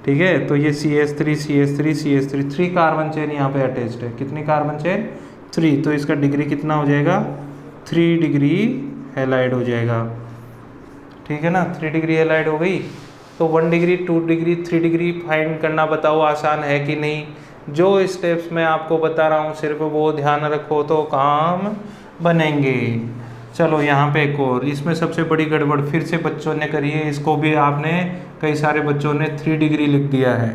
ठीक है, तो ये CH3 CH3 CH3 3 carbon chain यहाँ पे अटैच्ड है। कितनी कार्बन चेन, 3, तो इसका डिग्री कितना हो जाएगा, 3 डिग्री हैलाइड हो जाएगा। ठीक है ना, 3 डिग्री हैलाइड हो गई। तो 1 डिग्री, 2 डिग्री, 3 डिग्री फाइंड करना बताओ आसान है कि नहीं। जो स्टेप्स मैं आपको बता रहा हूँ सिर्फ वो ध्यान रखो तो काम बनेंगे। चलो यहाँ पे एक और, इसमें सबसे बड़ी गड़बड़ फिर से बच्चों ने करी है, इसको भी आपने कई सारे बच्चों ने 3 डिग्री लिख दिया है।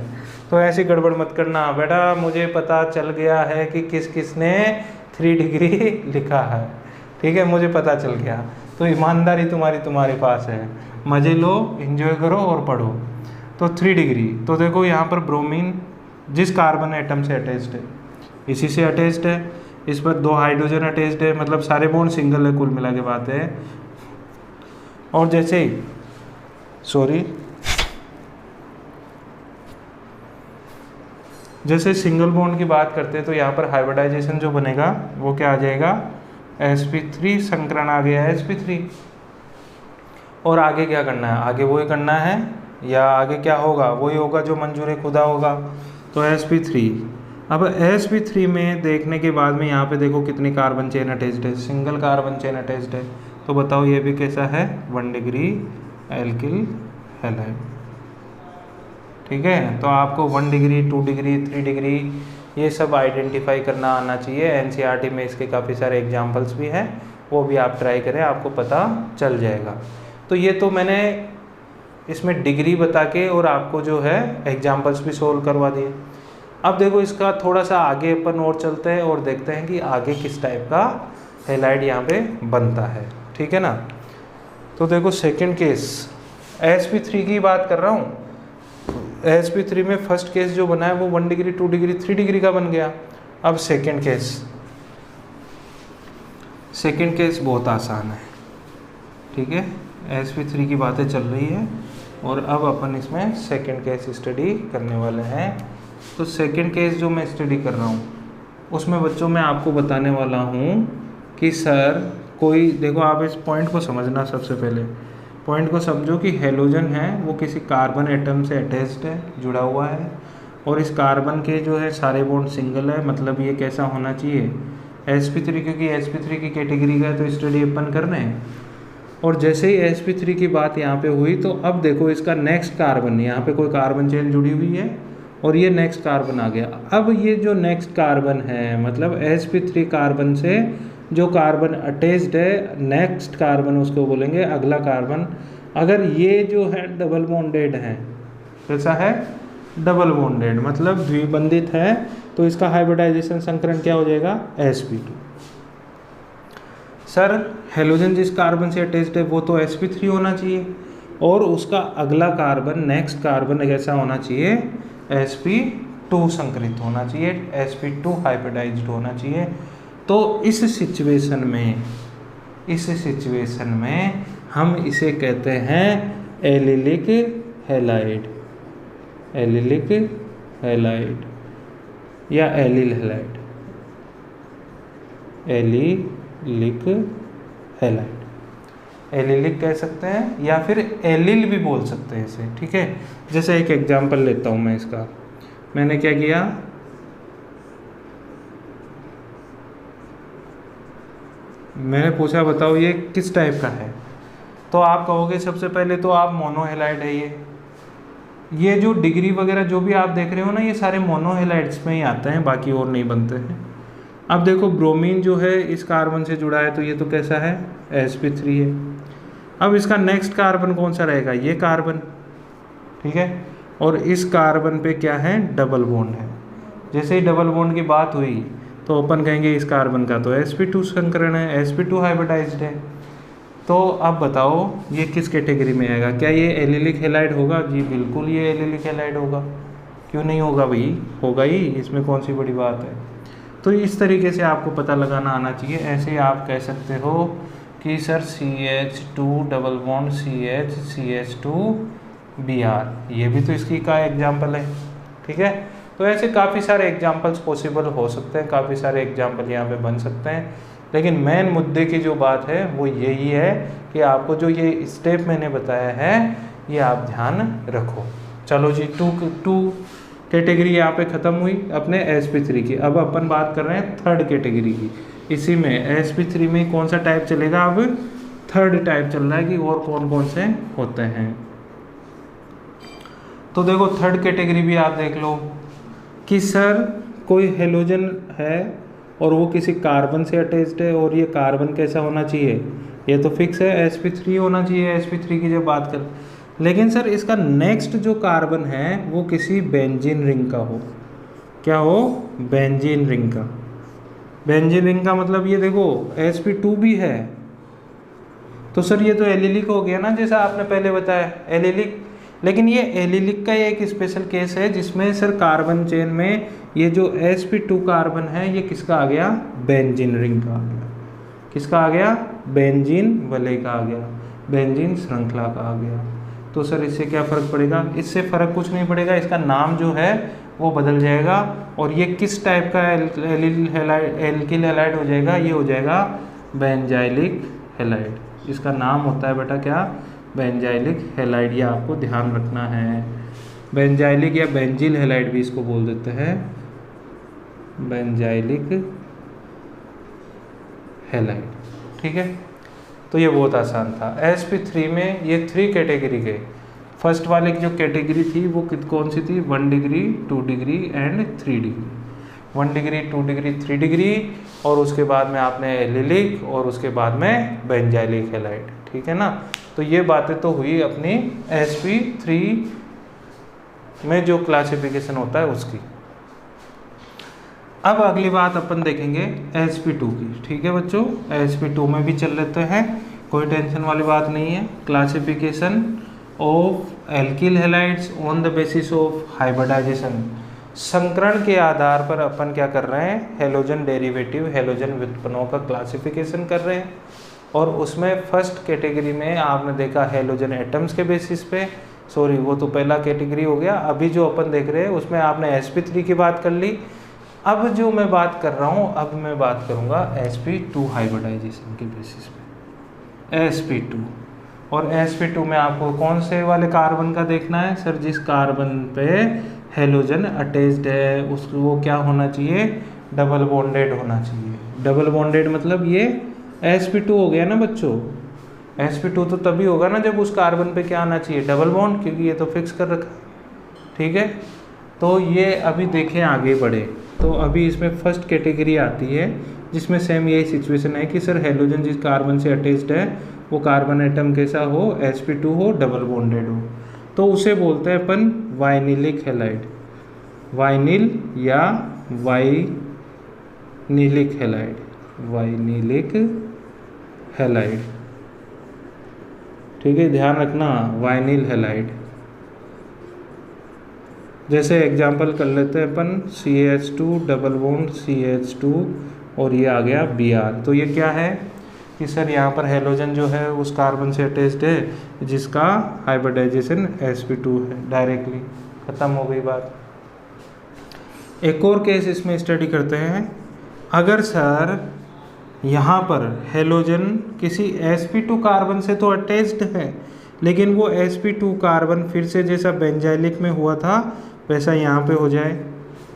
तो ऐसी गड़बड़ मत करना बेटा, मुझे पता चल गया है कि किस किस ने 3 डिग्री लिखा है, ठीक है, मुझे पता चल गया। तो ईमानदारी तुम्हारे पास है, मज़े लो, एंजॉय करो और पढ़ो। तो 3 डिग्री, तो देखो यहाँ पर ब्रोमीन जिस कार्बन एटम से अटैच्ड है इसी से अटैच्ड है, इस पर 2 हाइड्रोजन अटैच्ड है, मतलब सारे बॉन्ड सिंगल है, कुल मिला के बात है। और जैसे सिंगल बॉन्ड की बात करते हैं तो यहाँ पर हाइब्रिडाइजेशन जो बनेगा वो क्या आ जाएगा, sp3 संकरण आ गया sp3। और आगे क्या करना है, आगे वही करना है या आगे क्या होगा, वही होगा जो मंजूर खुदा होगा। तो sp3, अब sp3 में देखने के बाद में यहाँ पे देखो कितनी कार्बन चेन अटैच्ड है, सिंगल कार्बन चेन अटैच्ड है। तो बताओ ये भी कैसा है, 1 डिग्री एल्किल हैलाइड, ठीक है। तो आपको 1 डिग्री, 2 डिग्री, 3 डिग्री ये सब आइडेंटिफाई करना आना चाहिए। एनसीईआरटी में इसके काफ़ी सारे एग्जाम्पल्स भी हैं, वो भी आप ट्राई करें, आपको पता चल जाएगा। तो ये तो मैंने इसमें डिग्री बता के और आपको जो है एग्जाम्पल्स भी सोल्व करवा दिए। अब देखो इसका थोड़ा सा आगे अपन और चलते हैं और देखते हैं कि आगे किस टाइप का हैलाइड यहाँ पे बनता है, ठीक है ना। तो देखो सेकंड केस, sp3 की बात कर रहा हूँ। sp3 में फर्स्ट केस जो बना है वो 1 डिग्री, 2 डिग्री, 3 डिग्री का बन गया। अब सेकंड केस बहुत आसान है, ठीक है। sp3 की बातें चल रही है और अब अपन इसमें सेकंड केस स्टडी करने वाले हैं। तो सेकंड केस जो मैं स्टडी कर रहा हूँ उसमें बच्चों मैं आपको बताने वाला हूँ कि सर कोई, देखो आप इस पॉइंट को समझना, सबसे पहले पॉइंट को समझो कि हेलोजन है वो किसी कार्बन एटम से अटैच्ड है, जुड़ा हुआ है, और इस कार्बन के जो है सारे बॉन्ड सिंगल है, मतलब ये कैसा होना चाहिए, sp3, क्योंकि sp3 की कैटेगरी का है तो स्टडी अपन कर रहे हैं। और जैसे ही sp3 की बात यहाँ पे हुई तो अब देखो इसका नेक्स्ट कार्बन, यहाँ पे कोई कार्बन चेन जुड़ी हुई है और ये नेक्स्ट कार्बन आ गया। अब ये जो नेक्स्ट कार्बन है, मतलब sp3 कार्बन से जो कार्बन अटैच्ड है, नेक्स्ट कार्बन उसको बोलेंगे, अगला कार्बन। अगर ये जो है डबल बॉन्डेड है, कैसा है, डबल बॉन्डेड, मतलब द्विबंधित है, तो इसका हाइब्रिडाइजेशन संकरण क्या हो जाएगा, sp2। सर हेलोजन जिस कार्बन से अटैच्ड है वो तो sp3 होना चाहिए, और उसका अगला कार्बन, नेक्स्ट कार्बन कैसा होना चाहिए, sp2 संकरित होना चाहिए, sp2 हाइब्रिडाइज्ड होना चाहिए। तो इस सिचुएशन में हम इसे कहते हैं एलिलिक हैलाइड, एलिलिक हैलाइड या allyl halide, allylic halide, allylic कह सकते हैं या फिर एलिल भी बोल सकते हैं इसे, ठीक है। जैसे एक एग्जांपल लेता हूँ मैं इसका, मैंने क्या किया, मैंने पूछा बताओ ये किस टाइप का है, तो आप कहोगे सबसे पहले तो आप मोनोहेलाइड है ये जो डिग्री वगैरह जो भी आप देख रहे हो ना, ये सारे मोनोहेलाइड्स में ही आते हैं, बाकी और नहीं बनते हैं। अब देखो ब्रोमीन जो है इस कार्बन से जुड़ा है तो ये तो कैसा है, sp3 है। अब इसका नेक्स्ट कार्बन कौन सा रहेगा, ये कार्बन, ठीक है, और इस कार्बन पे क्या है, डबल बॉन्ड है। जैसे ही डबल बॉन्ड की बात हुई तो अपन कहेंगे इस कार्बन का तो sp2 संकरण है, sp2 हाइब्रिडाइज्ड है। तो अब बताओ ये किस कैटेगरी में आएगा, क्या ये एलिलिक हैलाइड होगा, जी बिल्कुल ये एलिलिक हैलाइड होगा, क्यों नहीं होगा भाई, होगा ही, इसमें कौन सी बड़ी बात है। तो इस तरीके से आपको पता लगाना आना चाहिए। ऐसे आप कह सकते हो कि sir CH2 double bond CH CH2Br, ये भी तो इसकी का एग्जाम्पल है, ठीक है। तो ऐसे काफ़ी सारे एग्जाम्पल्स पॉसिबल हो सकते हैं, काफ़ी सारे एग्जाम्पल यहाँ पे बन सकते हैं, लेकिन मेन मुद्दे की जो बात है वो यही है कि आपको जो ये स्टेप मैंने बताया है ये आप ध्यान रखो। चलो जी, टू कैटेगरी यहाँ पे ख़त्म हुई अपने sp3 की। अब अपन बात कर रहे हैं थर्ड कैटेगरी की। इसी में sp3 में कौन सा टाइप चलेगा, अब थर्ड टाइप चल रहा है कि और कौन कौन से होते हैं। तो देखो थर्ड कैटेगरी भी आप देख लो कि सर कोई हेलोजन है और वो किसी कार्बन से अटैच्ड है, और ये कार्बन कैसा होना चाहिए, ये तो फिक्स है sp3 होना चाहिए, sp3 की जब बात करें। लेकिन सर इसका नेक्स्ट जो कार्बन है वो किसी बेंजीन रिंग का हो, क्या हो, बेंजीन रिंग का। बेंजीन रिंग का मतलब ये देखो sp2 भी है, तो सर ये तो एलिलिक हो गया ना, जैसा आपने पहले बताया एलिलिक। लेकिन ये एलिलिक का एक स्पेशल केस है जिसमें सर कार्बन चेन में ये जो sp2 कार्बन है ये किसका आ गया, बेंजीन रिंग का आ गया। किसका आ गया, बेंजीन वलय का आ गया, बेंजीन श्रृंखला का आ गया। तो सर इससे क्या फ़र्क पड़ेगा, इससे फ़र्क कुछ नहीं पड़ेगा, इसका नाम जो है वो बदल जाएगा। और ये किस टाइप का एल्किल हैलाइड हो जाएगा, ये हो जाएगा बेंजाइलिक हैलाइड। इसका नाम होता है बेटा क्या, बेंजाइलिक हैलाइड। ये आपको ध्यान रखना है। बेंजाइलिक या बेंजील हैलाइड भी इसको बोल देते हैं, बेंजाइलिक हैलाइड। ठीक है, तो ये बहुत आसान था। sp3 में ये 3 कैटेगरी के, फर्स्ट वाले की जो कैटेगरी थी वो कौन सी थी, 1 degree 2 degree and 3 degree. 1 degree 2 degree 3 degree, और उसके बाद में आपने एलिलिक, और उसके बाद में बेंजाइलिक हैलाइड। ठीक है ना, तो ये बातें तो हुई अपनी sp3 में जो क्लासिफिकेशन होता है उसकी। अब अगली बात अपन देखेंगे sp2 की। ठीक है बच्चों, sp2 में भी चल लेते हैं, कोई टेंशन वाली बात नहीं है। Classification of alkyl halides on the basis of hybridisation. संकरण के आधार पर अपन क्या कर रहे हैं, हेलोजन डेरिवेटिव, हेलोजन व्युत्पन्नों का क्लासिफिकेशन कर रहे हैं। और उसमें फर्स्ट कैटेगरी में आपने देखा हेलोजन एटम्स के बेसिस पे, सॉरी वो तो पहला कैटेगरी हो गया। अभी जो अपन देख रहे हैं उसमें आपने sp3 की बात कर ली। अब जो मैं बात कर रहा हूँ, अब मैं बात करूँगा sp2 हाइब्रिडाइजेशन के बेसिस पे, sp2। और sp2 में आपको कौन से वाले कार्बन का देखना है, सर जिस कार्बन पे हेलोजन अटैच्ड है उसको वो क्या होना चाहिए, डबल बॉन्डेड होना चाहिए। डबल बॉन्डेड मतलब ये sp2 हो गया ना बच्चों। sp2 तो तभी होगा ना जब उस कार्बन पे क्या आना चाहिए, डबल बॉन्ड, क्योंकि ये तो फिक्स कर रखा है। ठीक है, तो ये अभी देखें आगे बढ़े तो अभी इसमें फर्स्ट कैटेगरी आती है जिसमें सेम यही सिचुएशन है कि सर हेलोजन जिस कार्बन से अटैच्ड है वो कार्बन एटम कैसा हो, sp2 हो, डबल बॉन्डेड हो, तो उसे बोलते हैं अपन वाइनिलिक हैलाइड। वाइनिल या वाइनिलिक हैलाइड, वाइनिलिक हैलाइड। ठीक है, ध्यान रखना, वाइनिल हैलाइड। जैसे एग्जांपल कर लेते हैं अपन, CH2 डबल बॉन्ड CH2 और ये आ गया Br। तो ये क्या है कि सर यहाँ पर हेलोजन जो है उस कार्बन से अटैच्ड है जिसका हाइब्रिडाइजेशन sp2 है, डायरेक्टली खत्म हो गई बात। एक और केस इसमें स्टडी करते हैं। अगर सर यहाँ पर हेलोजन किसी sp2 कार्बन से तो अटैच्ड है, लेकिन वो sp2 कार्बन फिर से जैसा बेंजाइलिक में हुआ था वैसा यहाँ पे हो जाए,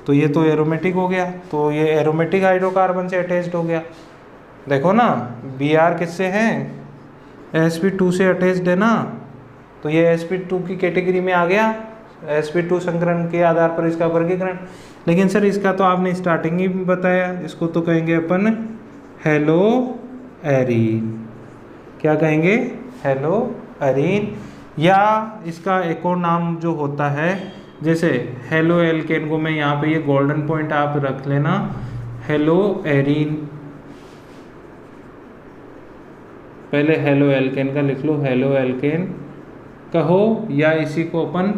तो ये तो एरोमेटिक हो गया, तो ये एरोमेटिक हाइड्रोकार्बन से अटैच्ड हो गया। देखो ना, Br किससे हैं, sp2 से अटैच्ड है ना, तो ये sp2 की कैटेगरी में आ गया, sp2 संकरण के आधार पर इसका वर्गीकरण। लेकिन सर इसका तो आपने स्टार्टिंग ही बताया, इसको तो कहेंगे अपन हेलो एरीन। क्या कहेंगे, हेलो एरीन। या इसका एक और नाम जो होता है, जैसे हेलो एल्केन को मैं यहाँ पे ये गोल्डन पॉइंट आप रख लेना, हेलो एरीन, पहले हेलो एल्केन का लिख लो, हेलो एल्केन कहो, या इसी को अपन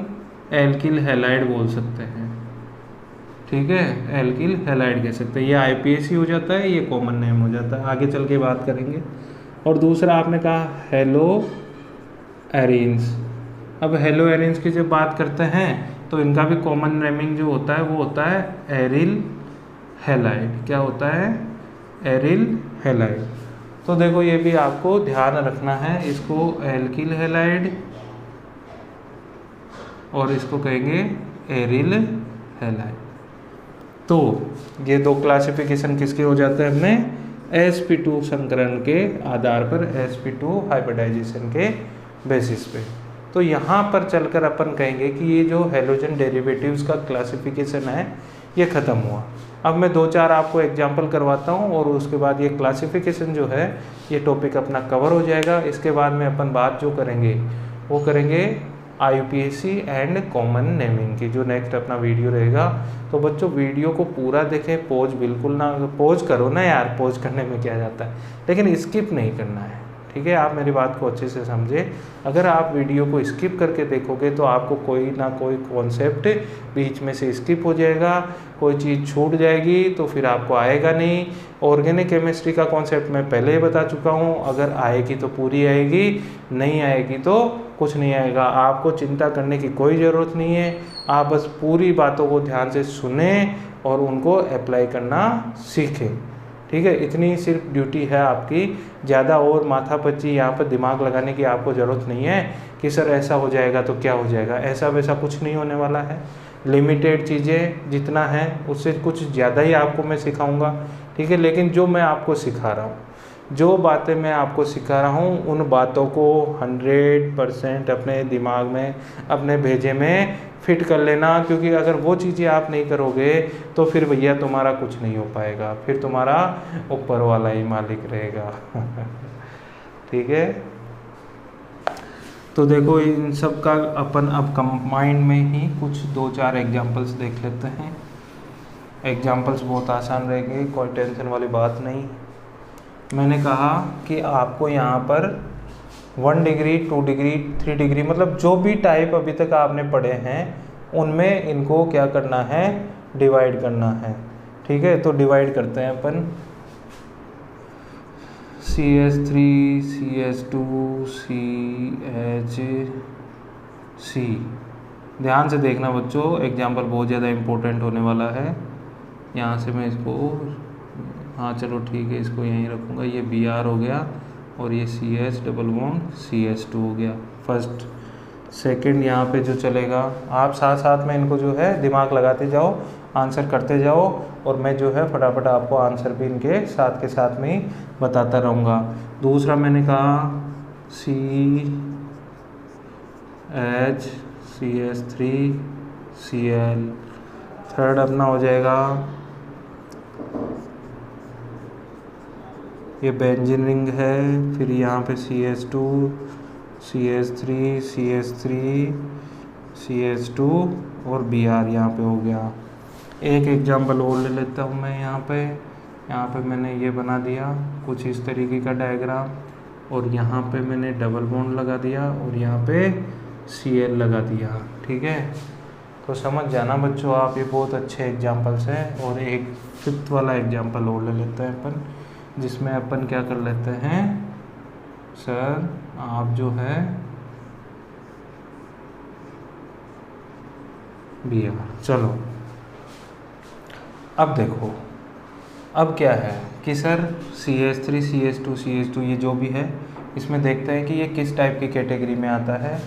एल्किल हैलाइड बोल सकते हैं। ठीक है, एल्किल हैलाइड कह सकते हैं। ये IPAC हो जाता है, ये कॉमन नेम हो जाता है, आगे चल के बात करेंगे। और दूसरा आपने कहा हेलो एरीन्स। अब हेलो एरीन्स की जब बात करते हैं तो इनका भी कॉमन नेमिंग जो होता है वो होता है एरिल हैलाइड। क्या होता है, एरिल हैलाइड। तो देखो ये भी आपको ध्यान रखना है, इसको एल्किल हैलाइड और इसको कहेंगे एरिल हैलाइड। तो ये दो क्लासिफिकेशन किसके हो जाते हैं हमने, sp2 संकरण के आधार पर, sp2 हाइब्रिडाइजेशन के बेसिस पे। तो यहाँ पर चलकर अपन कहेंगे कि ये जो हैलोजन डेरिवेटिव्स का क्लासिफिकेशन है ये ख़त्म हुआ। अब मैं 2-4 आपको एग्जांपल करवाता हूँ और उसके बाद ये क्लासिफिकेशन जो है ये टॉपिक अपना कवर हो जाएगा। इसके बाद में अपन बात जो करेंगे वो करेंगे IUPAC एंड कॉमन नेमिंग की, जो नेक्स्ट अपना वीडियो रहेगा। तो बच्चों वीडियो को पूरा देखें, पॉज बिल्कुल ना, पॉज करो ना यार, पॉज करने में क्या जाता है, लेकिन स्किप नहीं करना है, ठीक है। आप मेरी बात को अच्छे से समझे। अगर आप वीडियो को स्किप करके देखोगे तो आपको कोई ना कोई कॉन्सेप्ट बीच में से स्किप हो जाएगा, कोई चीज़ छूट जाएगी तो फिर आपको आएगा नहीं। ऑर्गेनिक केमिस्ट्री का कॉन्सेप्ट मैं पहले ही बता चुका हूँ, अगर आएगी तो पूरी आएगी, नहीं आएगी तो कुछ नहीं आएगा। आपको चिंता करने की कोई ज़रूरत नहीं है, आप बस पूरी बातों को ध्यान से सुने और उनको अप्लाई करना सीखें, ठीक है। इतनी सिर्फ ड्यूटी है आपकी, ज़्यादा और माथापच्ची यहाँ पर दिमाग लगाने की आपको ज़रूरत नहीं है कि सर ऐसा हो जाएगा तो क्या हो जाएगा, ऐसा वैसा कुछ नहीं होने वाला है। लिमिटेड चीज़ें जितना है उससे कुछ ज़्यादा ही आपको मैं सिखाऊंगा, ठीक है। लेकिन जो मैं आपको सिखा रहा हूँ, जो बातें मैं आपको सिखा रहा हूँ, उन बातों को 100% अपने दिमाग में, अपने भेजे में फिट कर लेना, क्योंकि अगर वो चीज़ें आप नहीं करोगे तो फिर भैया तुम्हारा कुछ नहीं हो पाएगा, फिर तुम्हारा ऊपर वाला ही मालिक रहेगा ठीक है। तो देखो इन सब का अपन अब कंबाइंड में ही कुछ 2-4 एग्जांपल्स देख लेते हैं। एग्जांपल्स बहुत आसान रहेंगे, कोई टेंशन वाली बात नहीं। मैंने कहा कि आपको यहाँ पर 1 डिग्री 2 डिग्री 3 डिग्री मतलब जो भी टाइप अभी तक आपने पढ़े हैं उनमें इनको क्या करना है, डिवाइड करना है, ठीक है। तो डिवाइड करते हैं अपन CH3 CH2 CHC। ध्यान से देखना बच्चों, एग्जाम्पल बहुत ज़्यादा इम्पोर्टेंट होने वाला है। यहाँ से मैं इसको, हाँ चलो ठीक है, इसको यहीं रखूँगा। ये Br हो गया और ये CH डबल बॉन्ड CH2 हो गया। फर्स्ट सेकंड यहाँ पे जो चलेगा, आप साथ साथ में इनको जो है दिमाग लगाते जाओ, आंसर करते जाओ, और मैं जो है फटाफट आपको आंसर भी इनके साथ के साथ में ही बताता रहूँगा। दूसरा मैंने कहा CH CH3 Cl। थर्ड अपना हो जाएगा ये बेंजीन रिंग है, फिर यहाँ पे CH2 CH3 CH3 CH2 और Br यहाँ पे हो गया। एक एग्जांपल और ले लेता हूँ मैं। यहाँ पे मैंने ये बना दिया कुछ इस तरीके का डायग्राम, और यहाँ पे मैंने डबल बॉन्ड लगा दिया और यहाँ पे Cl लगा दिया, ठीक है। तो समझ जाना बच्चों आप, ये बहुत अच्छे एग्जांपल्स हैं। और एक 5th वाला एग्जांपल और ले लेते हैं अपन, जिसमें अपन क्या कर लेते हैं, सर आप जो है Br। चलो अब देखो, अब क्या है कि सर CH3 CH2 CH2 ये जो भी है, इसमें देखते हैं कि ये किस टाइप की कैटेगरी में आता है।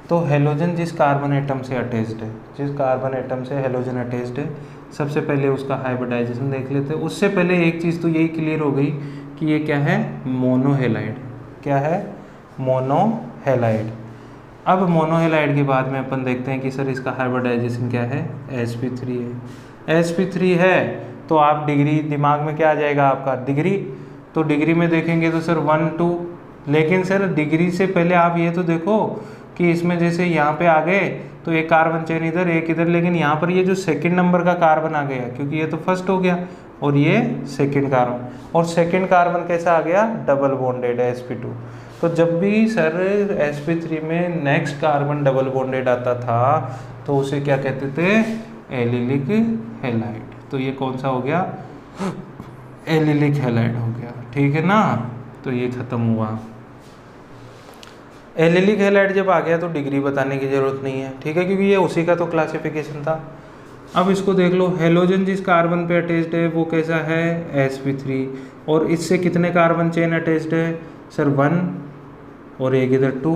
तो हेलोजन जिस कार्बन एटम से अटैच्ड है, जिस कार्बन एटम से हेलोजन अटैच्ड है, सबसे पहले उसका हाइब्रिडाइजेशन देख लेते हैं। उससे पहले एक चीज़ तो यही क्लियर हो गई कि ये क्या है, मोनोहेलाइड। क्या है, मोनोहेलाइड। अब मोनोहेलाइड के बाद में अपन देखते हैं कि सर इसका हाइब्रिडाइजेशन क्या है, sp3 है। sp3 है तो आप डिग्री, दिमाग में क्या आ जाएगा आपका, डिग्री। तो डिग्री में देखेंगे तो सर 1 2, लेकिन सर डिग्री से पहले आप ये तो देखो कि इसमें जैसे यहाँ पे आ गए तो एक कार्बन चेन इधर एक इधर, लेकिन यहाँ पर ये जो सेकंड नंबर का कार्बन आ गया, क्योंकि ये तो फर्स्ट हो गया और ये सेकंड कार्बन, और सेकंड कार्बन कैसा आ गया, डबल बॉन्डेड sp2। तो जब भी सर sp3 में नेक्स्ट कार्बन डबल बॉन्डेड आता था तो उसे क्या कहते थे, एलिलिक हैलाइड। तो ये कौन सा हो गया, एलिलिक हैलाइड हो गया, ठीक है ना। तो ये खत्म हुआ। एलिलिक हैलाइड जब आ गया तो डिग्री बताने की ज़रूरत नहीं है, ठीक है, क्योंकि ये उसी का तो क्लासिफिकेशन था। अब इसको देख लो, हेलोजन जिस कार्बन पे अटैच्ड है वो कैसा है, sp3, और इससे कितने कार्बन चेन अटैच्ड है, सर 1 और एक इधर 2।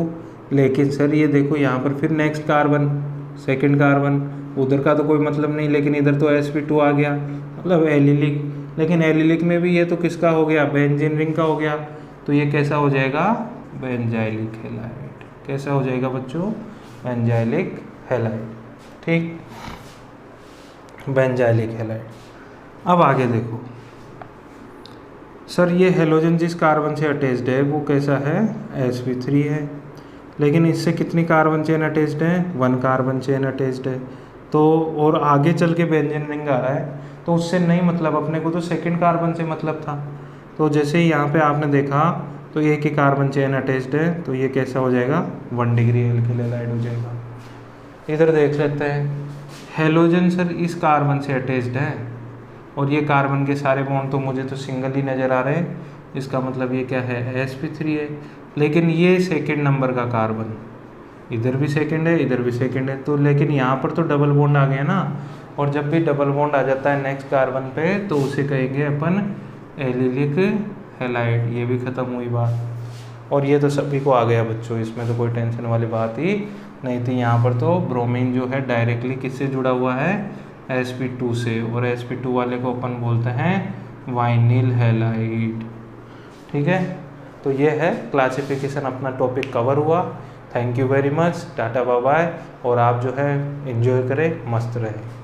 लेकिन सर ये देखो यहाँ पर फिर नेक्स्ट कार्बन, सेकंड कार्बन, उधर का तो कोई मतलब नहीं, लेकिन इधर तो sp2 आ गया, मतलब एलिलिक। लेकिन एलिलिक में भी ये तो किसका हो गया, बेंजीन रिंग का हो गया। तो ये कैसा हो जाएगा, बेंजाइलिक हैलाइड। कैसा हो जाएगा बच्चों, बेंजाइलिक हैलाइड। ठीक, बेंजाइलिक हैलाइड। अब आगे देखो सर, ये हेलोजन जिस कार्बन से अटैच्ड है वो कैसा है, sp3 है, लेकिन इससे कितनी कार्बन चेन अटैच्ड है, 1 कार्बन चेन अटैच्ड है। तो और आगे चल के बेंजीन रिंग आ रहा है, तो उससे नहीं मतलब, अपने को तो सेकंड कार्बन से मतलब था। तो जैसे ही यहाँ पे आपने देखा तो एक ही कार्बन चेन अटैच्ड है, तो ये कैसा हो जाएगा, 1 डिग्री एल्किल हैलाइड हो जाएगा। इधर देख लेते हैं, हेलोजन सर इस कार्बन से अटैच्ड है और ये कार्बन के सारे बॉन्ड तो मुझे तो सिंगल ही नज़र आ रहे हैं, इसका मतलब ये क्या है, sp3 है। लेकिन ये सेकंड नंबर का कार्बन, इधर भी सेकंड है, इधर भी सेकंड है, तो लेकिन यहाँ पर तो डबल बॉन्ड आ गया ना, और जब भी डबल बॉन्ड आ जाता है नेक्स्ट कार्बन पे तो उसे कहेंगे अपन एलिलिक हैलाइड। ये भी ख़त्म हुई बात, और ये तो सभी को आ गया बच्चों, इसमें तो कोई टेंशन वाली बात ही नहीं थी। यहाँ पर तो ब्रोमीन जो है डायरेक्टली किससे जुड़ा हुआ है, sp2 से, और sp2 वाले को अपन बोलते हैं वाइनिल हैलाइड। ठीक है, तो ये है क्लासिफिकेशन, अपना टॉपिक कवर हुआ। Thank you very much, tata bye bye, और आप जो है एंजॉय करें, मस्त रहे।